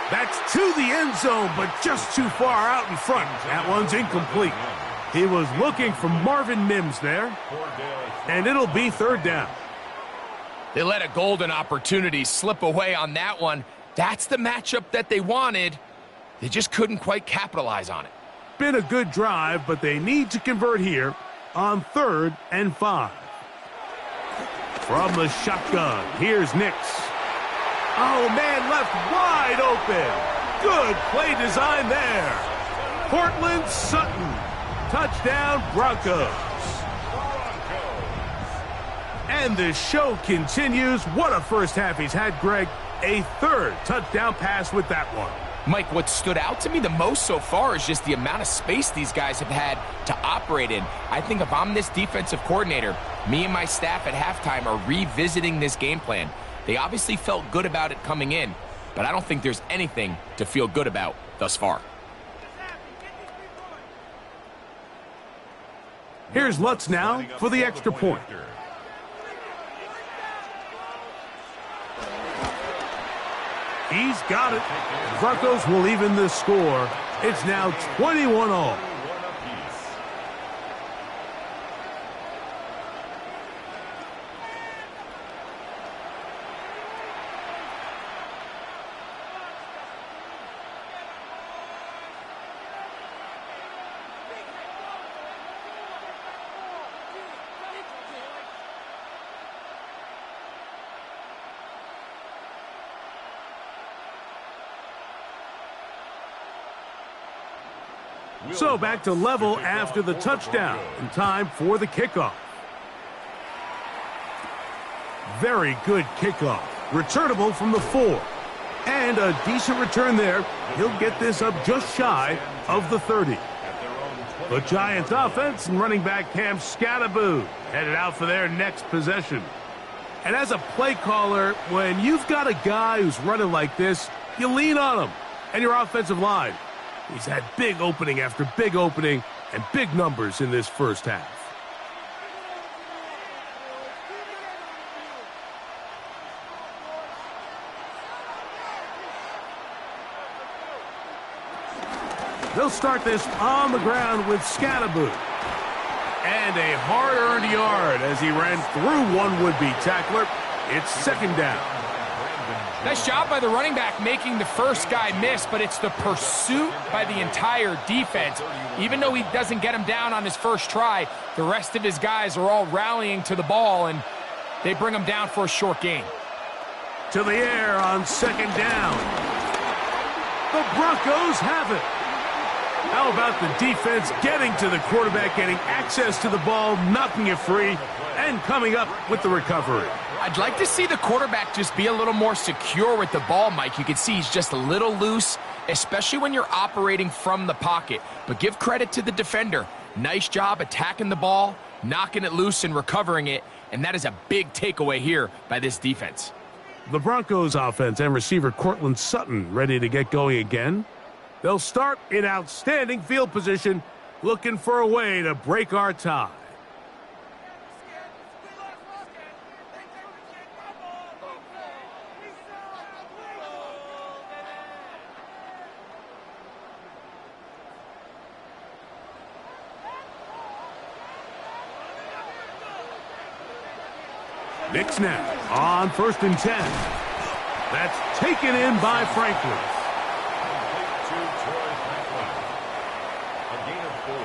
That's to the end zone, but just too far out in front. That one's incomplete. He was looking for Marvin Mims there, and it'll be 3rd down. They let a golden opportunity slip away on that one. That's the matchup that they wanted. They just couldn't quite capitalize on it. Been a good drive, but they need to convert here on 3rd and 5. From the shotgun, here's Nix. Oh, man, left wide open. Good play design there. Cortland Sutton. Touchdown, Broncos. And the show continues. What a first half he's had, Greg. A 3rd touchdown pass with that one. Mike, what stood out to me the most so far is just the amount of space these guys have had to operate in. I think if I'm this defensive coordinator, me and my staff at halftime are revisiting this game plan. They obviously felt good about it coming in, but I don't think there's anything to feel good about thus far. Here's Lutz now for the extra point. He's got it. Broncos will even the score. It's now 21-all. So back to level after the touchdown, and time for the kickoff. Very good kickoff. Returnable from the 4. And a decent return there. He'll get this up just shy of the 30. The Giants offense and running back Cam Scattaboo headed out for their next possession. And as a play caller, when you've got a guy who's running like this, you lean on him and your offensive line. He's had big opening after big opening and big numbers in this first half. They'll start this on the ground with Scattaboo. And a hard-earned yard as he ran through one would-be tackler. It's second down. Nice job by the running back making the first guy miss, but it's the pursuit by the entire defense. Even though he doesn't get him down on his first try, the rest of his guys are all rallying to the ball, and they bring him down for a short gain. To the air on second down. The Broncos have it. How about the defense getting to the quarterback, getting access to the ball, knocking it free, and coming up with the recovery? I'd like to see the quarterback just be a little more secure with the ball, Mike. You can see he's just a little loose, especially when you're operating from the pocket. But give credit to the defender. Nice job attacking the ball, knocking it loose and recovering it, and that is a big takeaway here by this defense. The Broncos offense and receiver Cortland Sutton ready to get going again. They'll start in outstanding field position, looking for a way to break our tie. Nick snap on 1st and 10. That's taken in by Franklin. A gain of 4.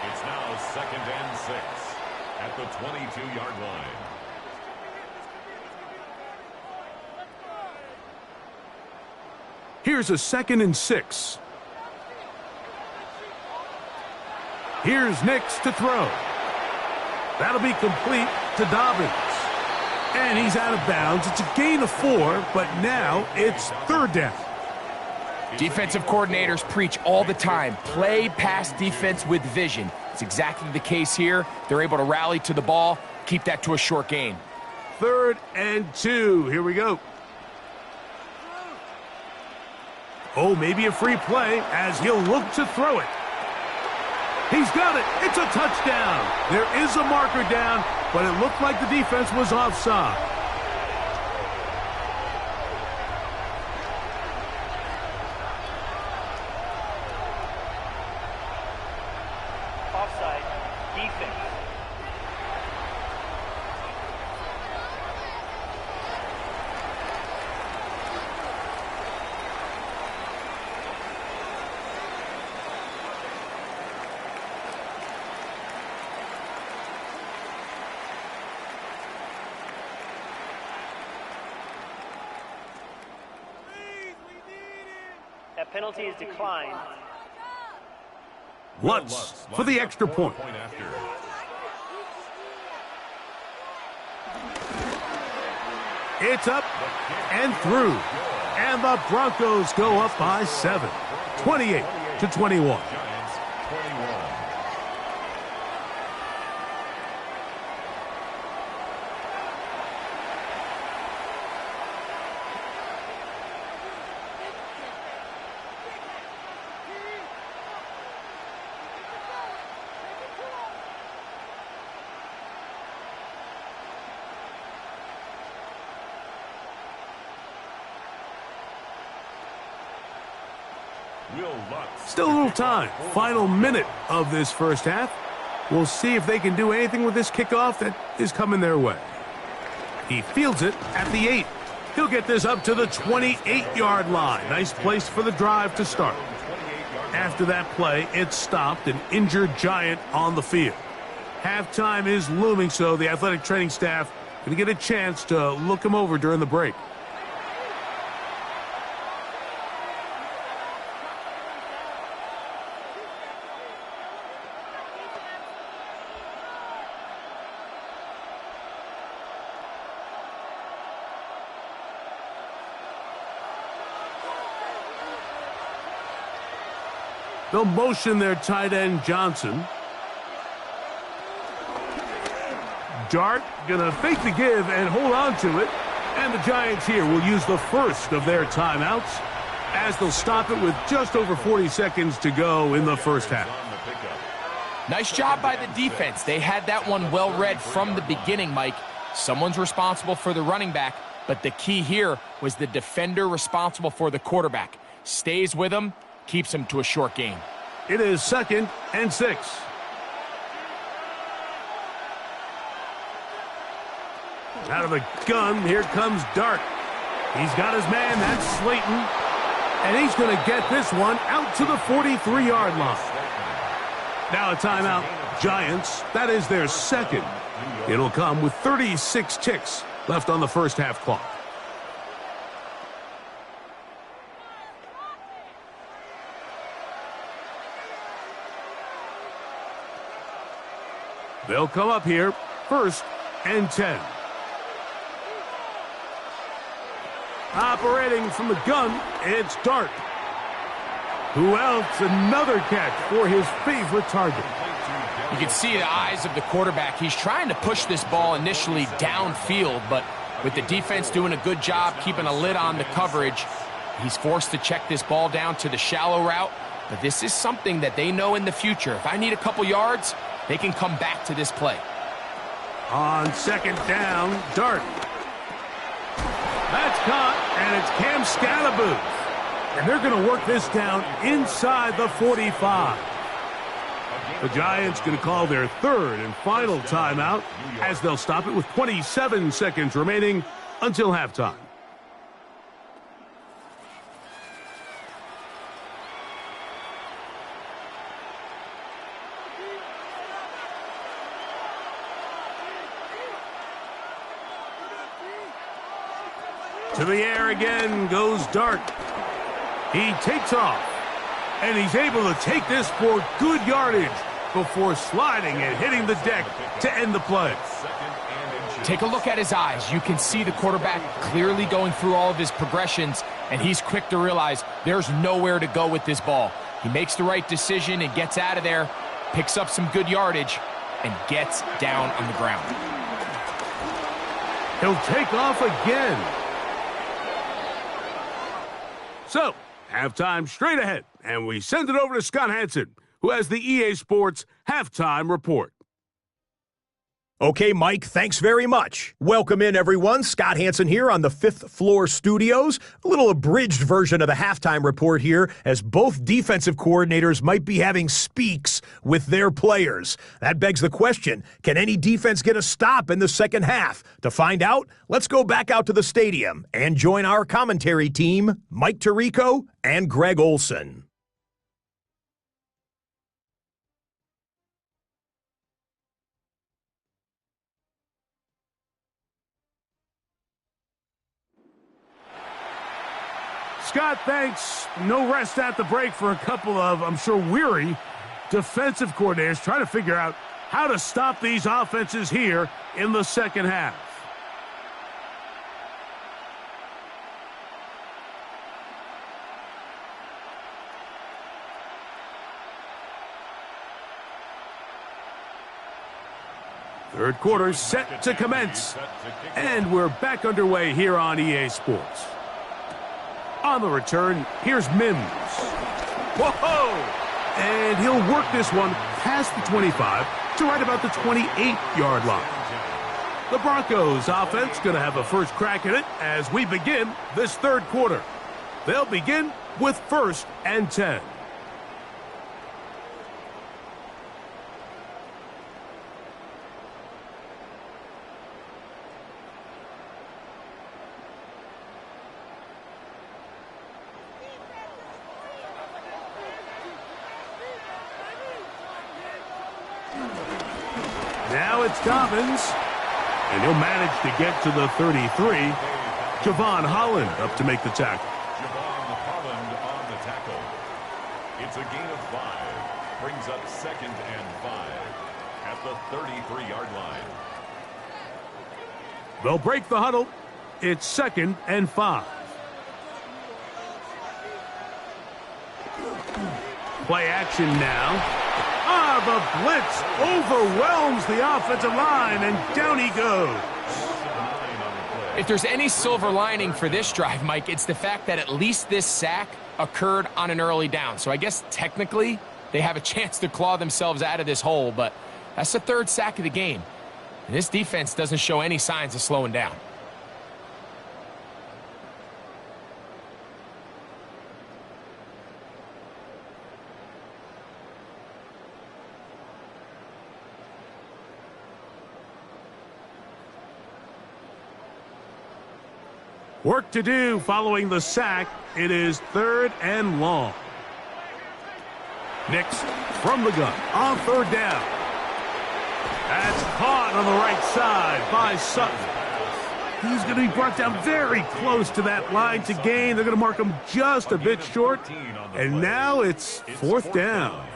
It's now 2nd and 6 at the 22-yard line. Here's a 2nd and 6. Here's Nix to throw. That'll be complete to Dobbins. And he's out of bounds. It's a gain of 4, but now it's 3rd down. Defensive coordinators preach all the time, play pass defense with vision. It's exactly the case here. They're able to rally to the ball, keep that to a short gain. 3rd and 2. Here we go. Oh, maybe a free play as he'll look to throw it. He's got it. It's a touchdown. There is a marker down, but it looked like the defense was offside. Offside. Defense. That penalty is declined. Lutz for the extra point. It's up and through. And the Broncos go up by 7. 28-21. Still a little time. Final minute of this first half. We'll see if they can do anything with this kickoff that is coming their way. He fields it at the 8. He'll get this up to the 28-yard line. Nice place for the drive to start. After that play, it stopped, an injured Giant on the field. Halftime is looming, so the athletic training staff going to get a chance to look him over during the break. They'll motion their tight end, Johnson. Dart gonna fake the give and hold on to it. And the Giants here will use the first of their timeouts as they'll stop it with just over 40 seconds to go in the first half. Nice job by the defense. They had that one well read from the beginning, Mike. Someone's responsible for the running back, but the key here was the defender responsible for the quarterback. Stays with him, keeps him to a short gain. It is 2nd and 6. Out of the gun, here comes Dart. He's got his man, that's Slayton. And he's going to get this one out to the 43-yard line. Now a timeout, Giants. That is their second. It'll come with 36 ticks left on the first half clock. They'll come up here, 1st and 10. Operating from the gun, it's Dart. Who else? Another catch for his favorite target. You can see the eyes of the quarterback. He's trying to push this ball initially downfield, but with the defense doing a good job keeping a lid on the coverage, he's forced to check this ball down to the shallow route. But this is something that they know in the future. If I need a couple yards, they can come back to this play. On 2nd down, Dart. That's caught, and it's Cam Scalaboo. And they're going to work this down inside the 45. The Giants going to call their 3rd and final timeout as they'll stop it with 27 seconds remaining until halftime. To the air again goes Dart. He takes off, and he's able to take this for good yardage before sliding and hitting the deck to end the play. Take a look at his eyes. You can see the quarterback clearly going through all of his progressions, and he's quick to realize there's nowhere to go with this ball. He makes the right decision and gets out of there, picks up some good yardage, and gets down on the ground. He'll take off again. So, halftime straight ahead, and we send it over to Scott Hansen, who has the EA Sports Halftime Report. Okay, Mike, thanks very much. Welcome in, everyone. Scott Hansen here on the 5th floor studios. A little abridged version of the halftime report here, as both defensive coordinators might be having speaks with their players. That begs the question, can any defense get a stop in the second half? To find out, let's go back out to the stadium and join our commentary team, Mike Tirico and Greg Olson. Scott, thanks. No rest at the break for a couple of, I'm sure, weary defensive coordinators trying to figure out how to stop these offenses here in the second half. Third quarter set to commence, and we're back underway here on EA Sports. On the return, here's Mims. Whoa! And he'll work this one past the 25 to right about the 28-yard line. The Broncos offense going to have a first crack at it as we begin this third quarter. They'll begin with 1st and 10. Now it's Dobbins, and he'll manage to get to the 33. Javon Holland up to make the tackle. Javon Holland on the tackle. It's a gain of 5. Brings up 2nd and 5 at the 33-yard line. They'll break the huddle. It's 2nd and 5. Play action now. The blitz overwhelms the offensive line, and down he goes. If there's any silver lining for this drive, Mike, it's the fact that at least this sack occurred on an early down. So I guess technically they have a chance to claw themselves out of this hole, but that's the third sack of the game. And this defense doesn't show any signs of slowing down. Work to do following the sack. It is 3rd and long. Nix from the gun on 3rd down. That's caught on the right side by Sutton. He's going to be brought down very close to that line to gain. They're going to mark him just a bit short. And now it's 4th down.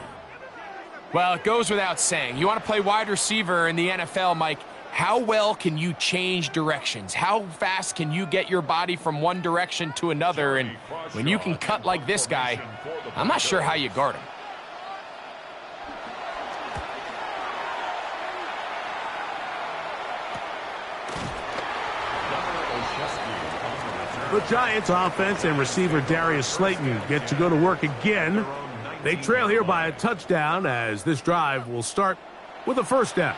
Well, it goes without saying. You want to play wide receiver in the NFL, Mike. How well can you change directions? How fast can you get your body from one direction to another? And when you can cut like this guy, I'm not sure how you guard him. The Giants offense and receiver Darius Slayton get to go to work again. They trail here by a touchdown as this drive will start with a 1st down.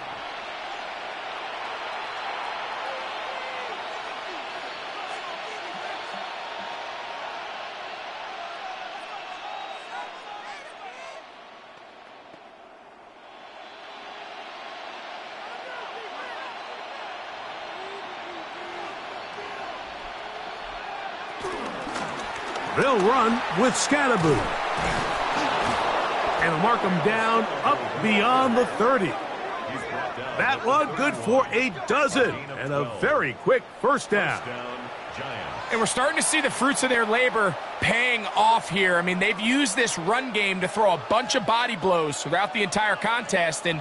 They'll run with Scatterboo. And they'll mark him down up beyond the 30. That one good for a dozen. And a very quick 1st down. And we're starting to see the fruits of their labor paying off here. I mean, they've used this run game to throw a bunch of body blows throughout the entire contest. And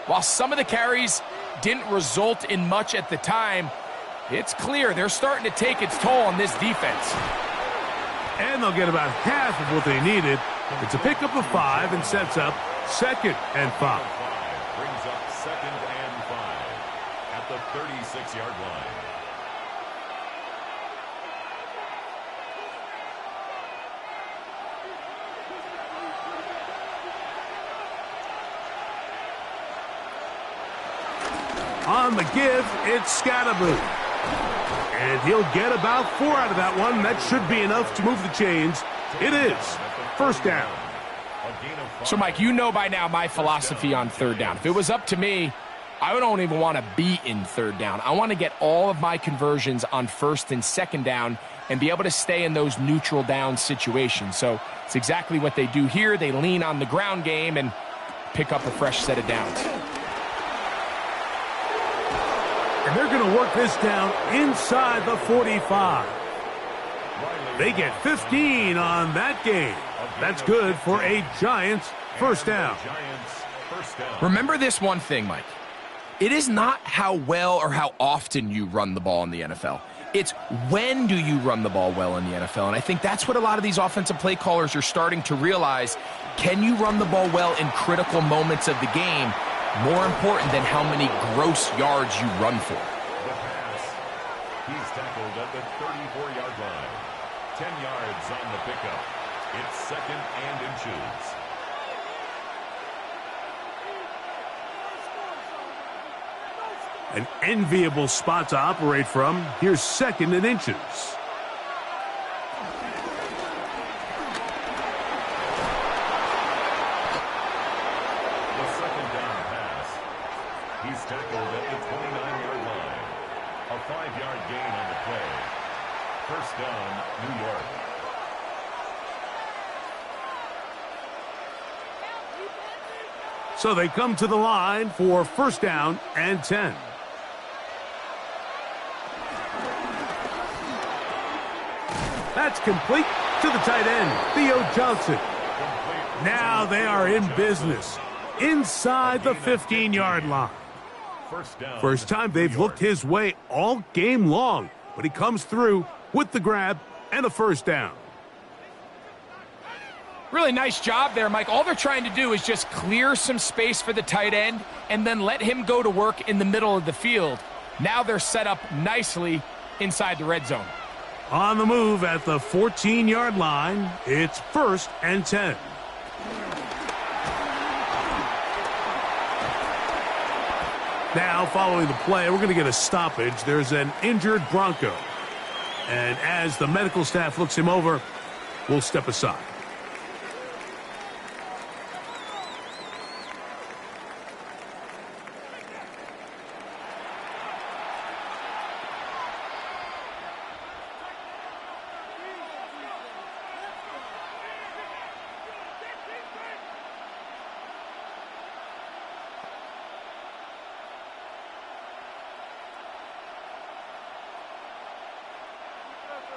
while some of the carries didn't result in much at the time, it's clear they're starting to take its toll on this defense. And they'll get about half of what they needed. It's a pickup of 5 and sets up 2nd and 5. Brings up 2nd and 5 at the 36-yard line. On the give, it's Scatterboo. And he'll get about 4 out of that one. That should be enough to move the chains. It is 1st down. So, Mike, you know by now my philosophy on 3rd down. If it was up to me, I don't even want to be in 3rd down. I want to get all of my conversions on 1st and 2nd down and be able to stay in those neutral down situations. So it's exactly what they do here. They lean on the ground game and pick up a fresh set of downs. And they're going to work this down inside the 45. They get 15 on that game. That's good for a Giants 1st down. Remember this one thing, Mike. It is not how well or how often you run the ball in the NFL. It's when do you run the ball well in the NFL. And I think that's what a lot of these offensive play callers are starting to realize. Can you run the ball well in critical moments of the game? More important than how many gross yards you run for. The pass. He's tackled at the 34-yard line. 10 yards on the pickup. It's 2nd and inches. An enviable spot to operate from. Here's 2nd and inches. He's tackled at the 29-yard line. A 5-yard gain on the play. 1st down, New York. So they come to the line for 1st down and 10. That's complete to the tight end, Theo Johnson. Now they are in business inside the 15-yard line. First time they've looked his way all game long, but he comes through with the grab and a 1st down. Really nice job there, Mike. All they're trying to do is just clear some space for the tight end and then let him go to work in the middle of the field. Now they're set up nicely inside the red zone. On the move at the 14-yard line, it's 1st and 10. Now, following the play, we're going to get a stoppage. There's an injured Bronco. And as the medical staff looks him over, we'll step aside.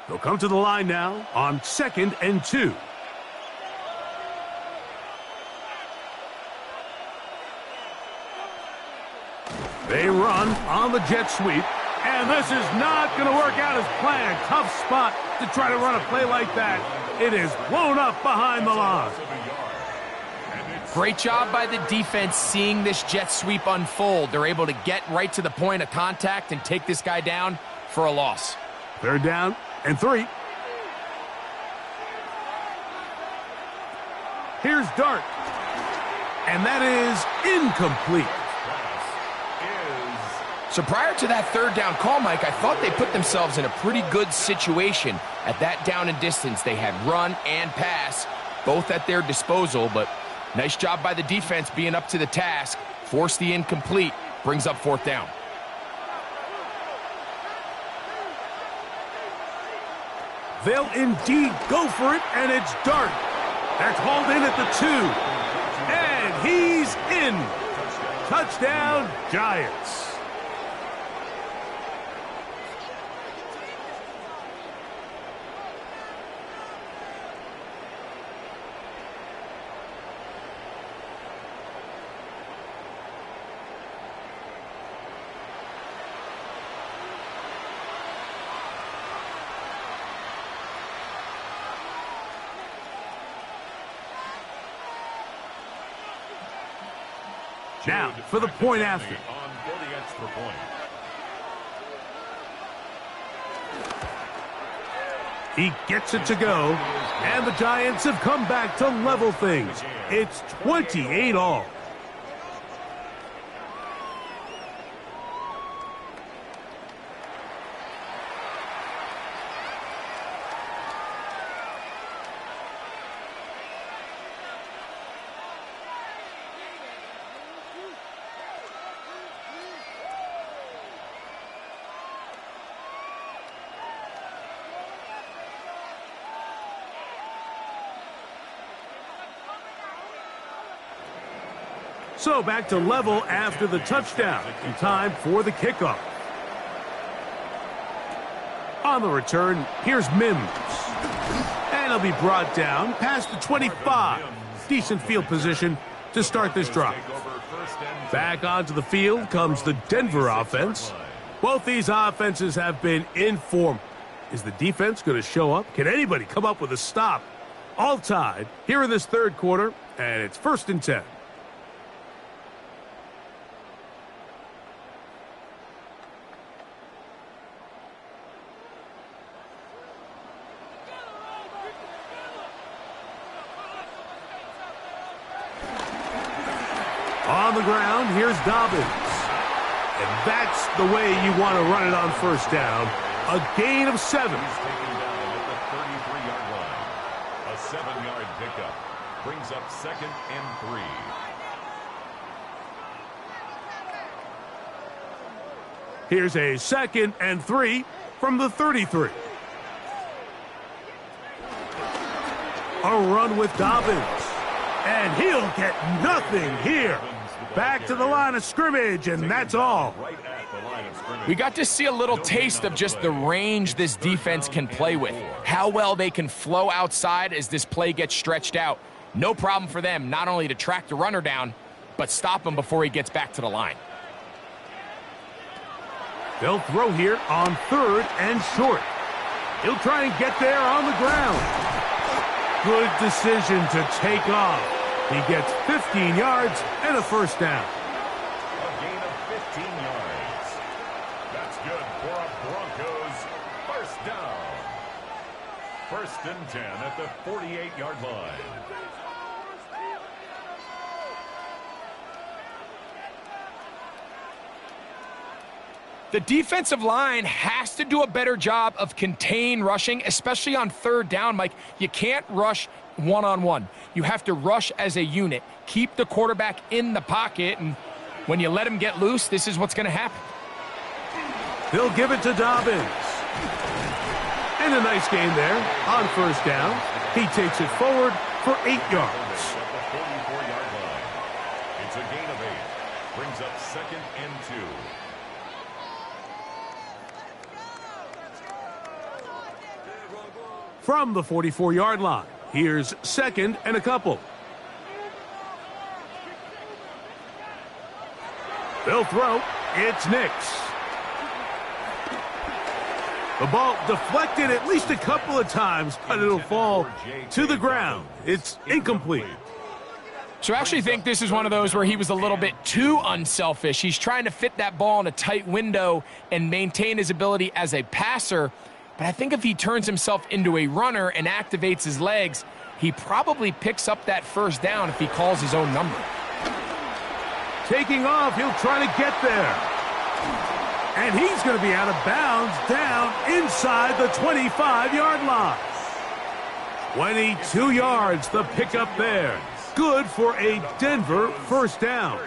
They'll come to the line now on 2nd and 2. They run on the jet sweep, and this is not going to work out as planned. Tough spot to try to run a play like that. It is blown up behind the line. Great job by the defense seeing this jet sweep unfold. They're able to get right to the point of contact and take this guy down for a loss. 3rd down and 3. Here's Dart. And that is incomplete. So prior to that 3rd down call, Mike, I thought they put themselves in a pretty good situation. At that down and distance, they had run and pass, both at their disposal, but nice job by the defense being up to the task. Force the incomplete, brings up 4th down. They'll indeed go for it, and it's Dart. That's hauled in at the 2. And he's in. Touchdown, Giants. Now, for the point after. On for the extra point. He gets it to go, and the Giants have come back to level things. It's 28 all. So back to level after the touchdown. In time for the kickoff. On the return, here's Mims. And he'll be brought down past the 25. Decent field position to start this drive. Back onto the field comes the Denver offense. Both these offenses have been in form. Is the defense going to show up? Can anybody come up with a stop? All tied here in this 3rd quarter, and it's 1st and 10. On the ground, here's Dobbins. And that's the way you want to run it on 1st down. A gain of 7. He's taken down at the 33-yard line. A 7-yard pickup brings up 2nd and 3. Here's a 2nd and 3 from the 33. A run with Dobbins. And he'll get nothing here. Back to the line of scrimmage, and that's all. We got to see a little taste of just the range this defense can play with. How well they can flow outside as this play gets stretched out. No problem for them not only to track the runner down, but stop him before he gets back to the line. They'll throw here on 3rd and short. He'll try and get there on the ground. Good decision to take off. He gets 15 yards and a first down. A gain of 15 yards. That's good for a Broncos first down. 1st and 10 at the 48-yard line. The defensive line has to do a better job of contain rushing, especially on 3rd down, Mike. You can't rush one-on-one. You have to rush as a unit. Keep the quarterback in the pocket, and when you let him get loose, this is what's going to happen. They'll give it to Dobbins. And a nice gain there on 1st down. He takes it forward for 8 yards. At the 44-yard line. It's a gain of 8. Brings up 2nd and 2. From the 44-yard line, here's 2nd and a couple. They'll throw. It's Nix. The ball deflected at least a couple of times, but it'll fall to the ground. It's incomplete. So I actually think this is one of those where he was a little bit too unselfish. He's trying to fit that ball in a tight window and maintain his ability as a passer. But I think if he turns himself into a runner and activates his legs, he probably picks up that first down if he calls his own number. Taking off, he'll try to get there. And he's going to be out of bounds down inside the 25-yard line. 22 yards, the pickup there. Good for a Denver first down.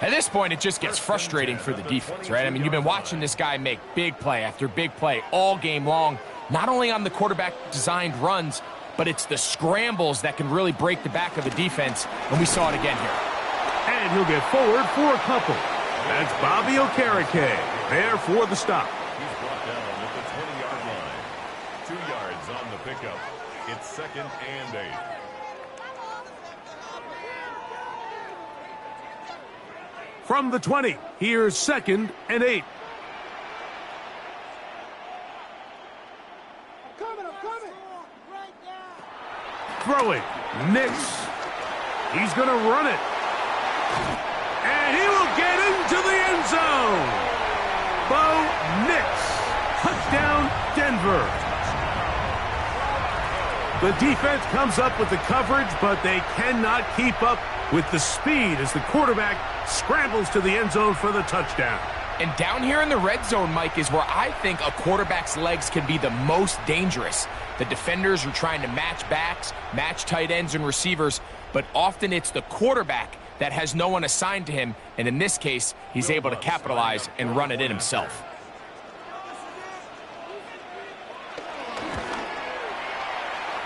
At this point, it just gets frustrating for the defense, right? I mean, you've been watching this guy make big play after big play all game long, not only on the quarterback-designed runs, but it's the scrambles that can really break the back of the defense, and we saw it again here. And he'll get forward for a couple. That's Bobby Okereke there for the stop. He's brought down at the 20-yard line. 2 yards on the pickup. It's 2nd and 8. From the 20, here's 2nd and 8. I'm coming. Throwing. Nix. He's going to run it. And he will get into the end zone. Bo Nix. Touchdown, Denver. The defense comes up with the coverage, but they cannot keep up with the speed as the quarterback scrambles to the end zone for the touchdown. And down here in the red zone, Mike, is where I think a quarterback's legs can be the most dangerous. The defenders are trying to match backs, match tight ends and receivers, but often it's the quarterback that has no one assigned to him, and in this case, he's able to capitalize and run it in himself.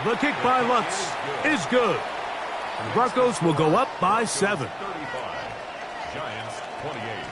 The kick by Lutz is good. The Broncos will go up by 7. 35. Giants 28.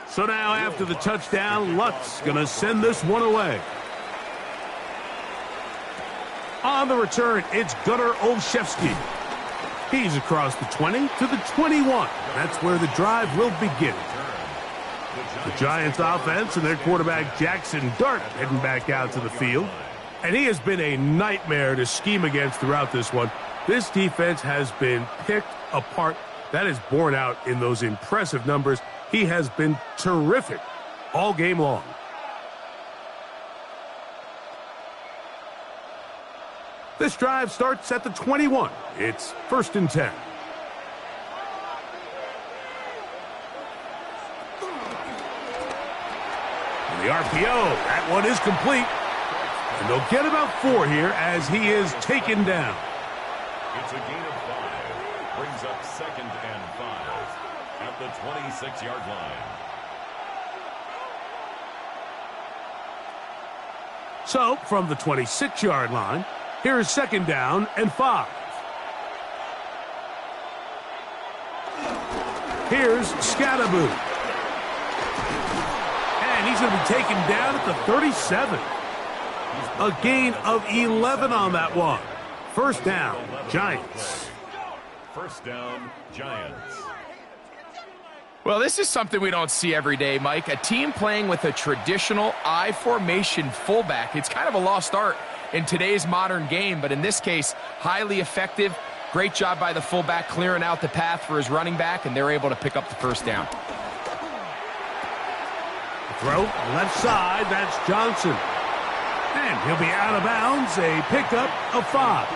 So now after the touchdown, Lutz going to send this one away. On the return, it's Gunnar Olszewski. He's across the 20 to the 21. That's where the drive will begin. The Giants offense and their quarterback Jackson Dart heading back out to the field. And he has been a nightmare to scheme against throughout this one. This defense has been picked apart. That is borne out in those impressive numbers. He has been terrific all game long. This drive starts at the 21. It's 1st and 10. And the RPO, that one is complete. And they'll get about 4 here as he is taken down. It's a gain of 5. Brings up 2nd and 5 at the 26-yard line. So, from the 26-yard line, Here's 2nd down and 5. Here's Scattaboo. And he's going to be taken down at the 37. A gain of 11 on that one. 1st down, Giants. 1st down, Giants. Well, this is something we don't see every day, Mike. A team playing with a traditional I formation fullback. It's kind of a lost art in today's modern game, but in this case, highly effective. Great job by the fullback clearing out the path for his running back, and they're able to pick up the 1st down. Throw left side, that's Johnson. And he'll be out of bounds, a pickup of 5.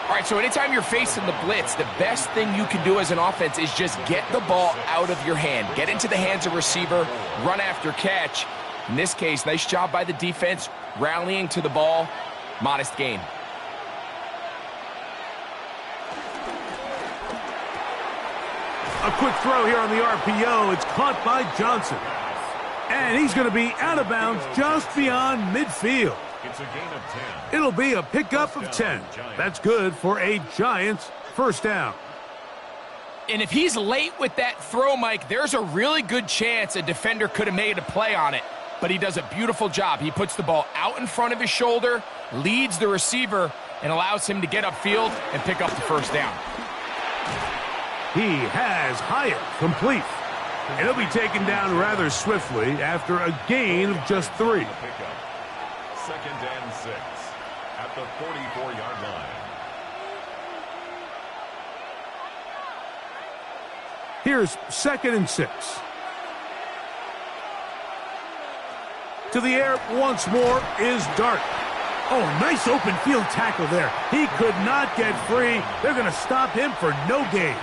All right, so anytime you're facing the blitz, the best thing you can do as an offense is just get the ball out of your hand. Get into the hands of receiver, run after catch. In this case, nice job by the defense, rallying to the ball. Modest gain. A quick throw here on the RPO. It's caught by Johnson. And he's going to be out of bounds just beyond midfield. It's a gain of 10. It'll be a pickup of 10. That's good for a Giants 1st down. And if he's late with that throw, Mike, there's a really good chance a defender could have made a play on it. But he does a beautiful job. He puts the ball out in front of his shoulder, leads the receiver, and allows him to get upfield and pick up the 1st down. He has Hyatt complete. And he'll be taken down rather swiftly after a gain of just 3. 2nd and 6 at the 44-yard line. Here's 2nd and 6. To the air once more is Dart. Oh, nice open field tackle there. He could not get free. They're going to stop him for no gain.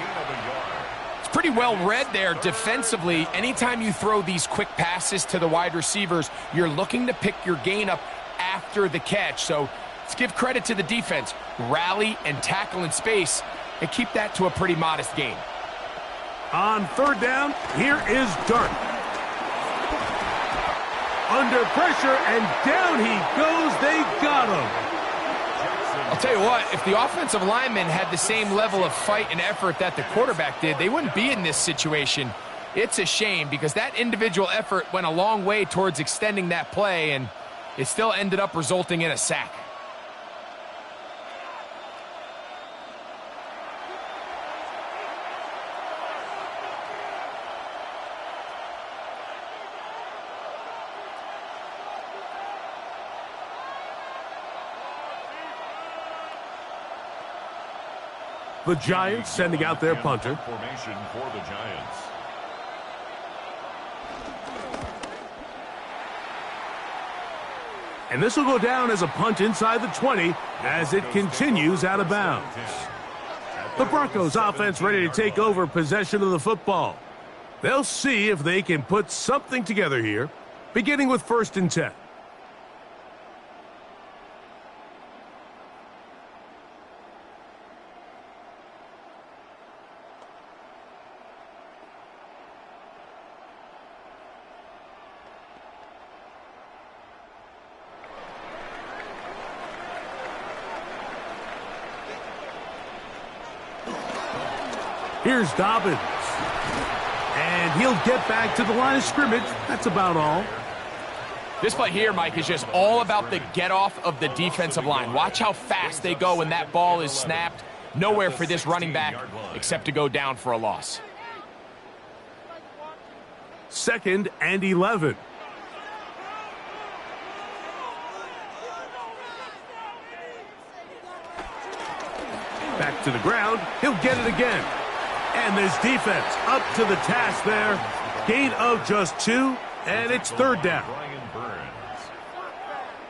Pretty well read there defensively. Anytime you throw these quick passes to the wide receivers, you're looking to pick your gain up after the catch. So let's give credit to the defense. Rally and tackle in space and keep that to a pretty modest gain. On 3rd down, here is Dart. Under pressure, and down he goes. They got him. I'll tell you what, if the offensive lineman had the same level of fight and effort that the quarterback did, they wouldn't be in this situation. It's a shame because that individual effort went a long way towards extending that play, and it still ended up resulting in a sack. The Giants sending out their punter. Formation for the Giants. And this will go down as a punt inside the 20 as it continues out of bounds. The Broncos offense ready to take over possession of the football. They'll see if they can put something together here, beginning with 1st and 10. Here's Dobbins. And he'll get back to the line of scrimmage. That's about all. This play here, Mike, is just all about the get-off of the defensive line. Watch how fast they go when that ball is snapped. Nowhere for this running back except to go down for a loss. 2nd and 11. Back to the ground. He'll get it again. And this defense up to the task there. Gain of just 2, and it's 3rd down. Brian Burns.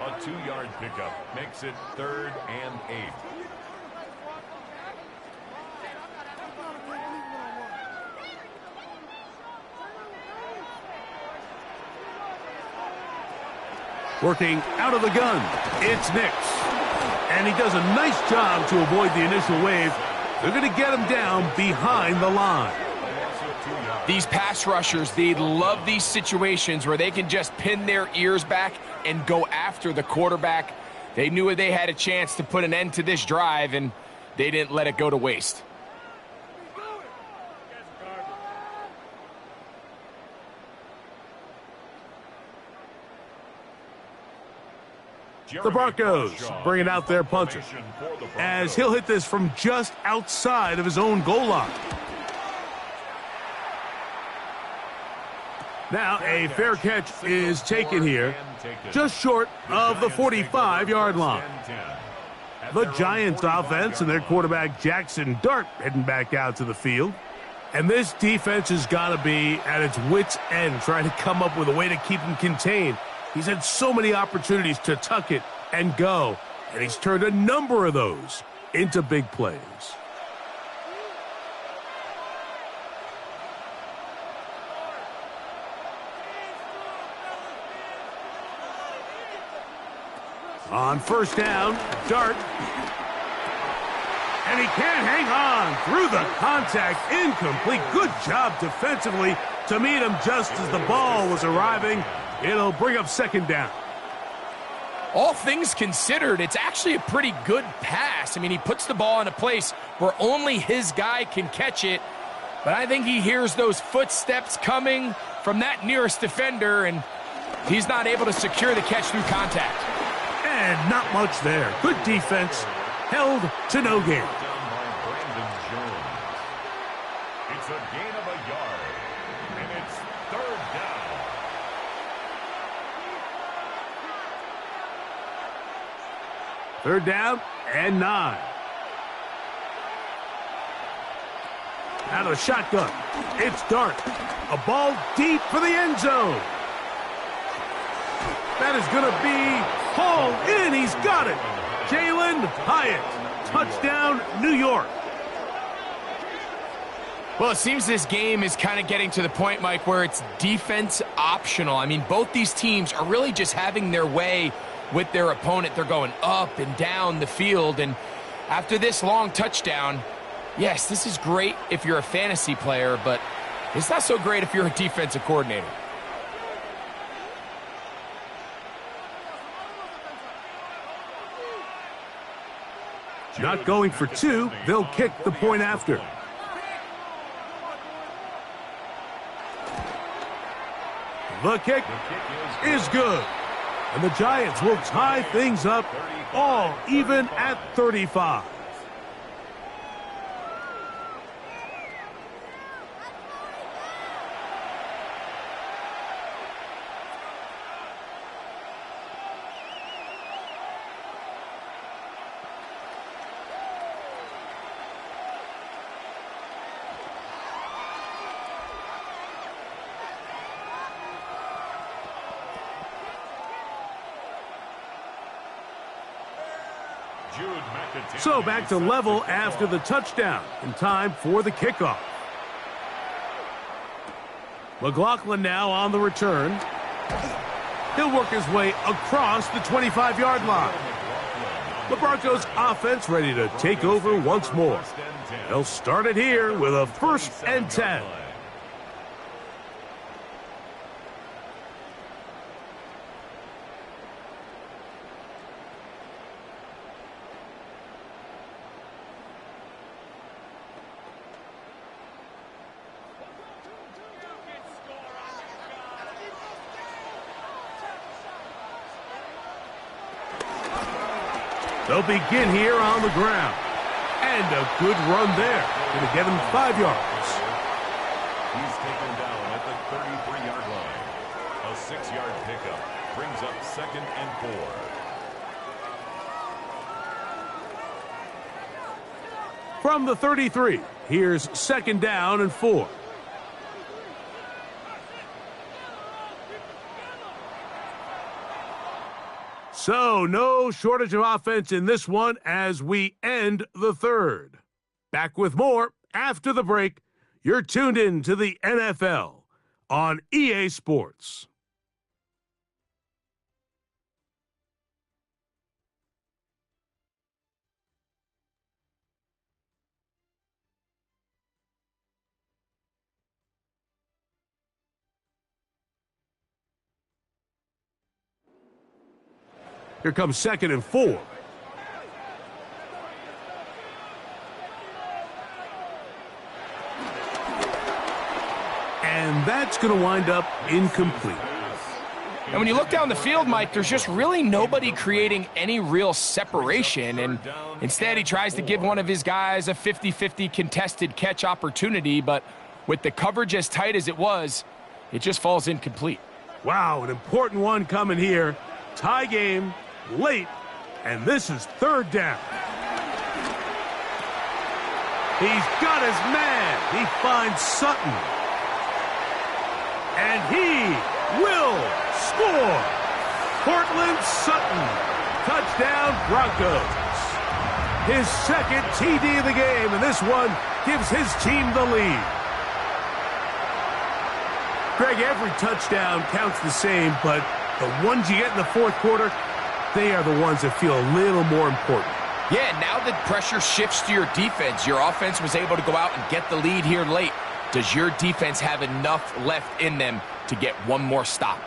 A 2-yard pickup makes it 3rd and 8. Working out of the gun, it's Nix. And he does a nice job to avoid the initial wave. They're going to get him down behind the line. These pass rushers, they love these situations where they can just pin their ears back and go after the quarterback. They knew they had a chance to put an end to this drive, and they didn't let it go to waste. The Broncos bringing out their punter, as he'll hit this from just outside of his own goal line. Now a fair catch is taken here, just short of the 45-yard line. The Giants offense and their quarterback Jackson Dart heading back out to the field. And this defense has got to be at its wits' end, trying to come up with a way to keep him contained. He's had so many opportunities to tuck it and go, and he's turned a number of those into big plays. On first down, Dart. And he can't hang on through the contact. Incomplete. Good job defensively to meet him just as the ball was arriving. It'll bring up second down. All things considered, it's actually a pretty good pass. I mean, he puts the ball in a place where only his guy can catch it. But I think he hears those footsteps coming from that nearest defender, and he's not able to secure the catch through contact. And not much there. Good defense. Held to no gain. It's a gain of a yard, and it's third down. Third down and 9. Out of the shotgun. It's Dart. A ball deep for the end zone. That is going to be hauled in. He's got it. Jalen Hyatt. Touchdown, New York. Well, it seems this game is kind of getting to the point, Mike, where it's defense optional. I mean, both these teams are really just having their way with their opponent. They're going up and down the field, and after this long touchdown, yes, this is great if you're a fantasy player, but it's not so great if you're a defensive coordinator. Not going for 2. They'll kick the point after. The kick is good. And the Giants will tie things up all even at 35. So back to level after the touchdown in time for the kickoff. McLaughlin now on the return. He'll work his way across the 25-yard line. The Broncos offense ready to take over once more. They'll start it here with a 1st and 10. They'll begin here on the ground. And a good run there. Going to get him 5 yards. He's taken down at the 33-yard line. A 6-yard pickup brings up 2nd and 4. From the 33, here's 2nd down and 4. So, no shortage of offense in this one as we end the 3rd. Back with more after the break. You're tuned in to the NFL on EA Sports. Here comes 2nd and 4. And that's going to wind up incomplete. And when you look down the field, Mike, there's just really nobody creating any real separation. And instead, he tries to give one of his guys a 50-50 contested catch opportunity. But with the coverage as tight as it was, it just falls incomplete. Wow, an important one coming here. Tie game, late, and this is 3rd down. He's got his man. He finds Sutton. And he will score. Cortland Sutton, touchdown Broncos. His 2nd TD of the game, and this one gives his team the lead. Greg, every touchdown counts the same, but the ones you get in the 4th quarter, they are the ones that feel a little more important. Yeah, now that pressure shifts to your defense, your offense was able to go out and get the lead here late. Does your defense have enough left in them to get one more stop?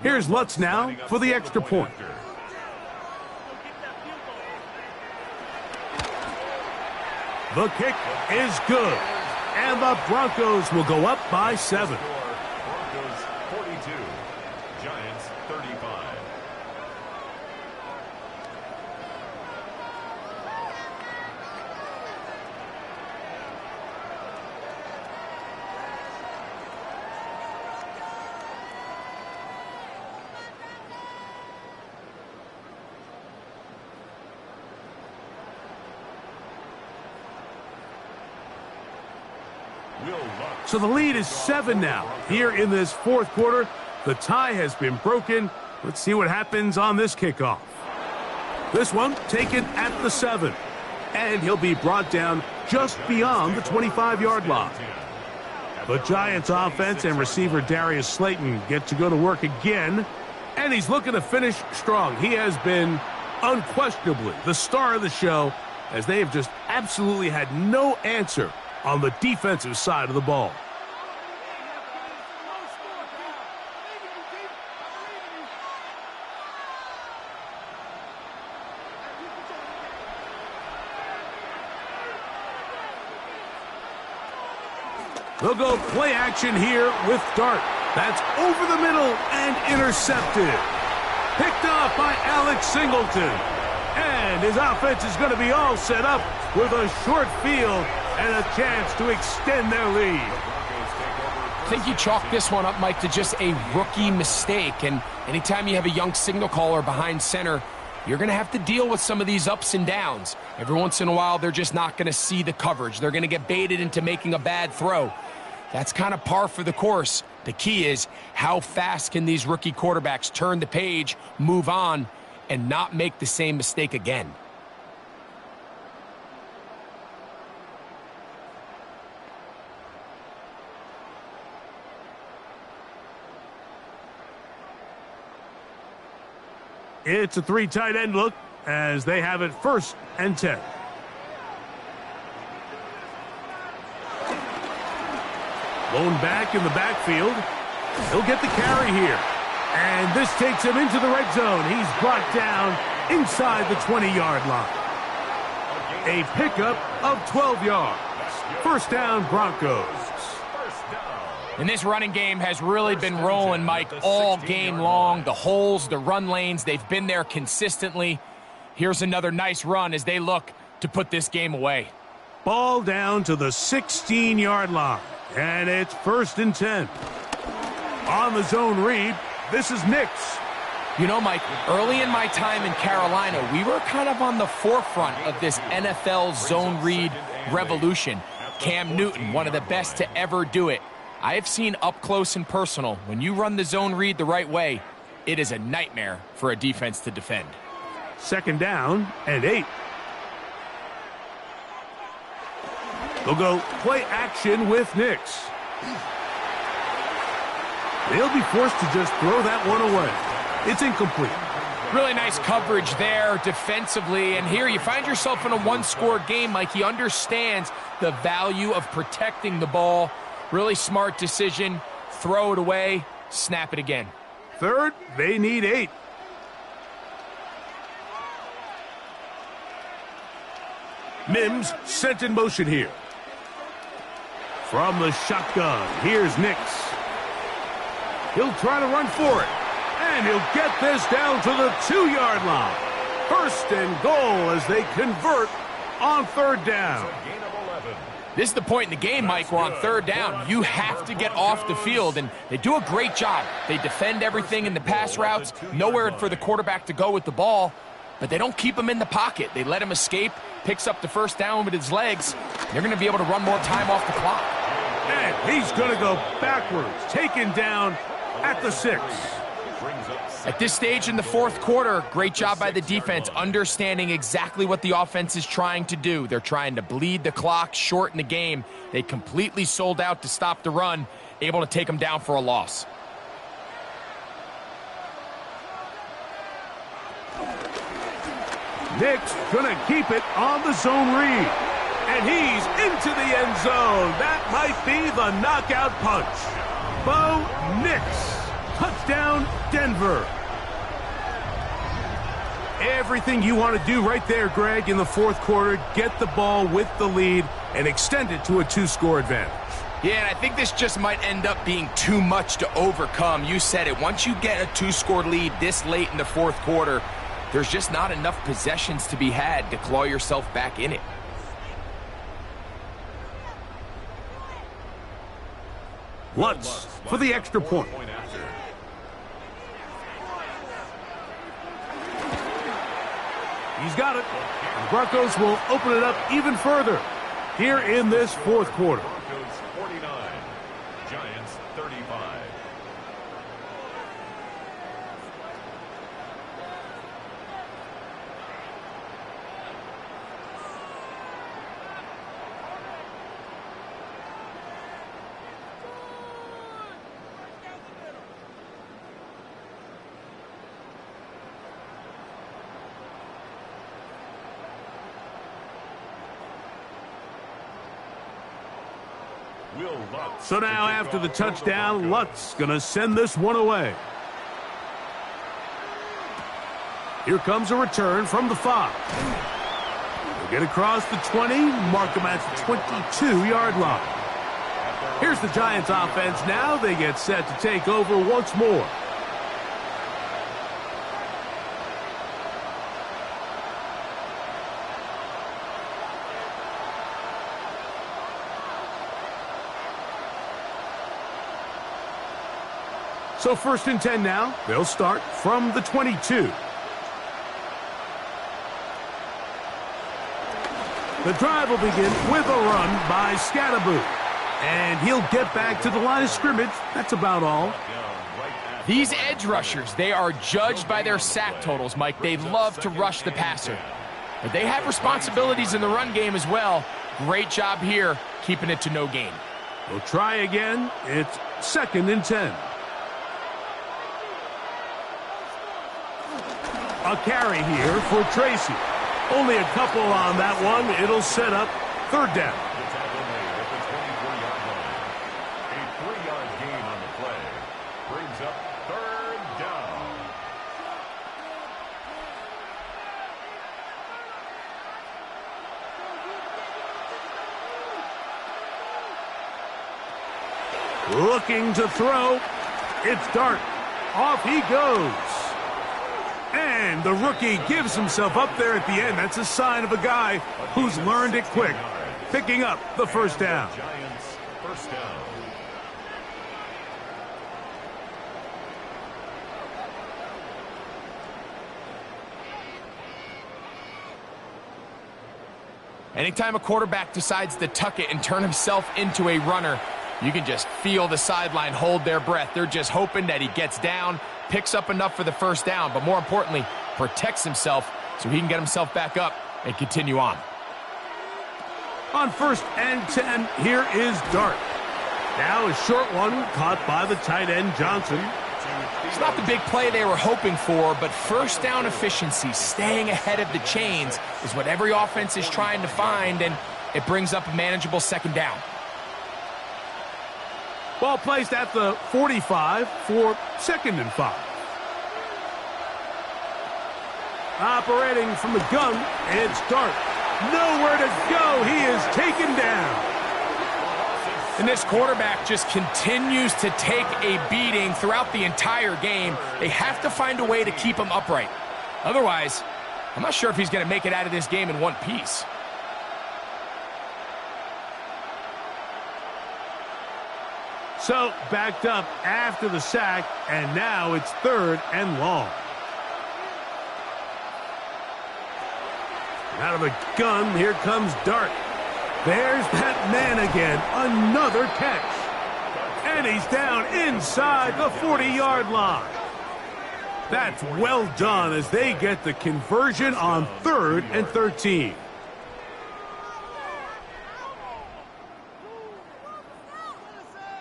Here's Lutz now for the extra point. The kick is good, and the Broncos will go up by 7. Broncos 42, Giants 35. So the lead is 7 now. Here in this 4th quarter, the tie has been broken. Let's see what happens on this kickoff. This one taken at the 7. And he'll be brought down just beyond the 25-yard line. The Giants offense and receiver Darius Slayton get to go to work again. And he's looking to finish strong. He has been unquestionably the star of the show, as they have just absolutely had no answer on the defensive side of the ball. They'll go play action here with Dart. That's over the middle and intercepted. Picked off by Alex Singleton. And his offense is going to be all set up with a short field and a chance to extend their lead. I think you chalk this one up, Mike, to just a rookie mistake. And anytime you have a young signal caller behind center, you're going to have to deal with some of these ups and downs. Every once in a while, they're just not going to see the coverage. They're going to get baited into making a bad throw. That's kind of par for the course. The key is, how fast can these rookie quarterbacks turn the page, move on, and not make the same mistake again? It's a 3 tight end look as they have it 1st and 10. Lone back in the backfield. He'll get the carry here. And this takes him into the red zone. He's brought down inside the 20-yard line. A pickup of 12 yards. 1st down, Broncos. And this running game has really been rolling, Mike, all game long. The holes, the run lanes, they've been there consistently. Here's another nice run as they look to put this game away. Ball down to the 16-yard line. And it's 1st and 10. On the zone read, this is Nix. You know, Mike, early in my time in Carolina, we were kind of on the forefront of this NFL zone read revolution. Cam Newton, one of the best to ever do it. I have seen up close and personal, when you run the zone read the right way, it is a nightmare for a defense to defend. 2nd down and 8. They'll go play action with Nix. They'll be forced to just throw that one away. It's incomplete. Really nice coverage there defensively. And here you find yourself in a one-score game, Mike. He understands the value of protecting the ball Really smart decision. Throw it away, snap it again. Third, they need 8. Mims sent in motion here. From the shotgun, here's Nix. He'll try to run for it. And he'll get this down to the 2-yard line. First and goal as they convert on third down. This is the point in the game, Mike, where on third down, you have to get off the field, and they do a great job. They defend everything in the pass routes, nowhere for the quarterback to go with the ball, but they don't keep him in the pocket. They let him escape, picks up the first down with his legs. They're going to be able to run more time off the clock. And he's going to go backwards, taken down at the 6. At this stage in the fourth quarter, great job by the defense, understanding exactly what the offense is trying to do. They're trying to bleed the clock, shorten the game. They completely sold out to stop the run, able to take them down for a loss. Nick's going to keep it on the zone read. And he's into the end zone. That might be the knockout punch. Bo Nix. Touchdown, Denver. Everything you want to do right there, Greg, in the fourth quarter, get the ball with the lead and extend it to a 2-score advantage. Yeah, and I think this just might end up being too much to overcome. You said it. Once you get a 2-score lead this late in the fourth quarter, there's just not enough possessions to be had to claw yourself back in it. Lutz for the extra point. He's got it. The Broncos will open it up even further here in this fourth quarter. Broncos 49, Giants 35. So now after the touchdown, Lutz going to send this one away. Here comes a return from the 5. They'll get across the 20, mark them at the 22-yard line. Here's the Giants offense now. They get set to take over once more. So first and 10 now. They'll start from the 22. The drive will begin with a run by Scatterboot. And he'll get back to the line of scrimmage. That's about all. These edge rushers, they are judged by their sack totals, Mike. They love to rush the passer. But they have responsibilities in the run game as well. Great job here, keeping it to no gain. We'll try again. It's second and 10. A carry here for Tracy. Only a couple on that one. It'll set up third down. The tackle made at the 24-yard line. A 3-yard gain on the play brings up third down. Looking to throw. It's Dart. Off he goes. And the rookie gives himself up there at the end. That's a sign of a guy who's learned it quick. Picking up the first down. Giants first down. Anytime a quarterback decides to tuck it and turn himself into a runner, you can just feel the sideline hold their breath. They're just hoping that he gets down, picks up enough for the first down, but more importantly, protects himself so he can get himself back up and continue on. On first and 10, here is Dart. Now a short one caught by the tight end Johnson. It's not the big play they were hoping for, but first down efficiency, staying ahead of the chains, is what every offense is trying to find, and it brings up a manageable second down. Ball placed at the 45 for 2nd and 5. Operating from the gun, it's Dart. Nowhere to go. He is taken down. And this quarterback just continues to take a beating throughout the entire game. They have to find a way to keep him upright. Otherwise, I'm not sure if he's going to make it out of this game in one piece. So, backed up after the sack, and now it's 3rd and long. Out of the gun, here comes Dart. There's that man again, another catch. And he's down inside the 40-yard line. That's well done as they get the conversion on 3rd and 13.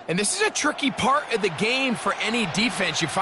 And this is a tricky part of the game for any defense. You find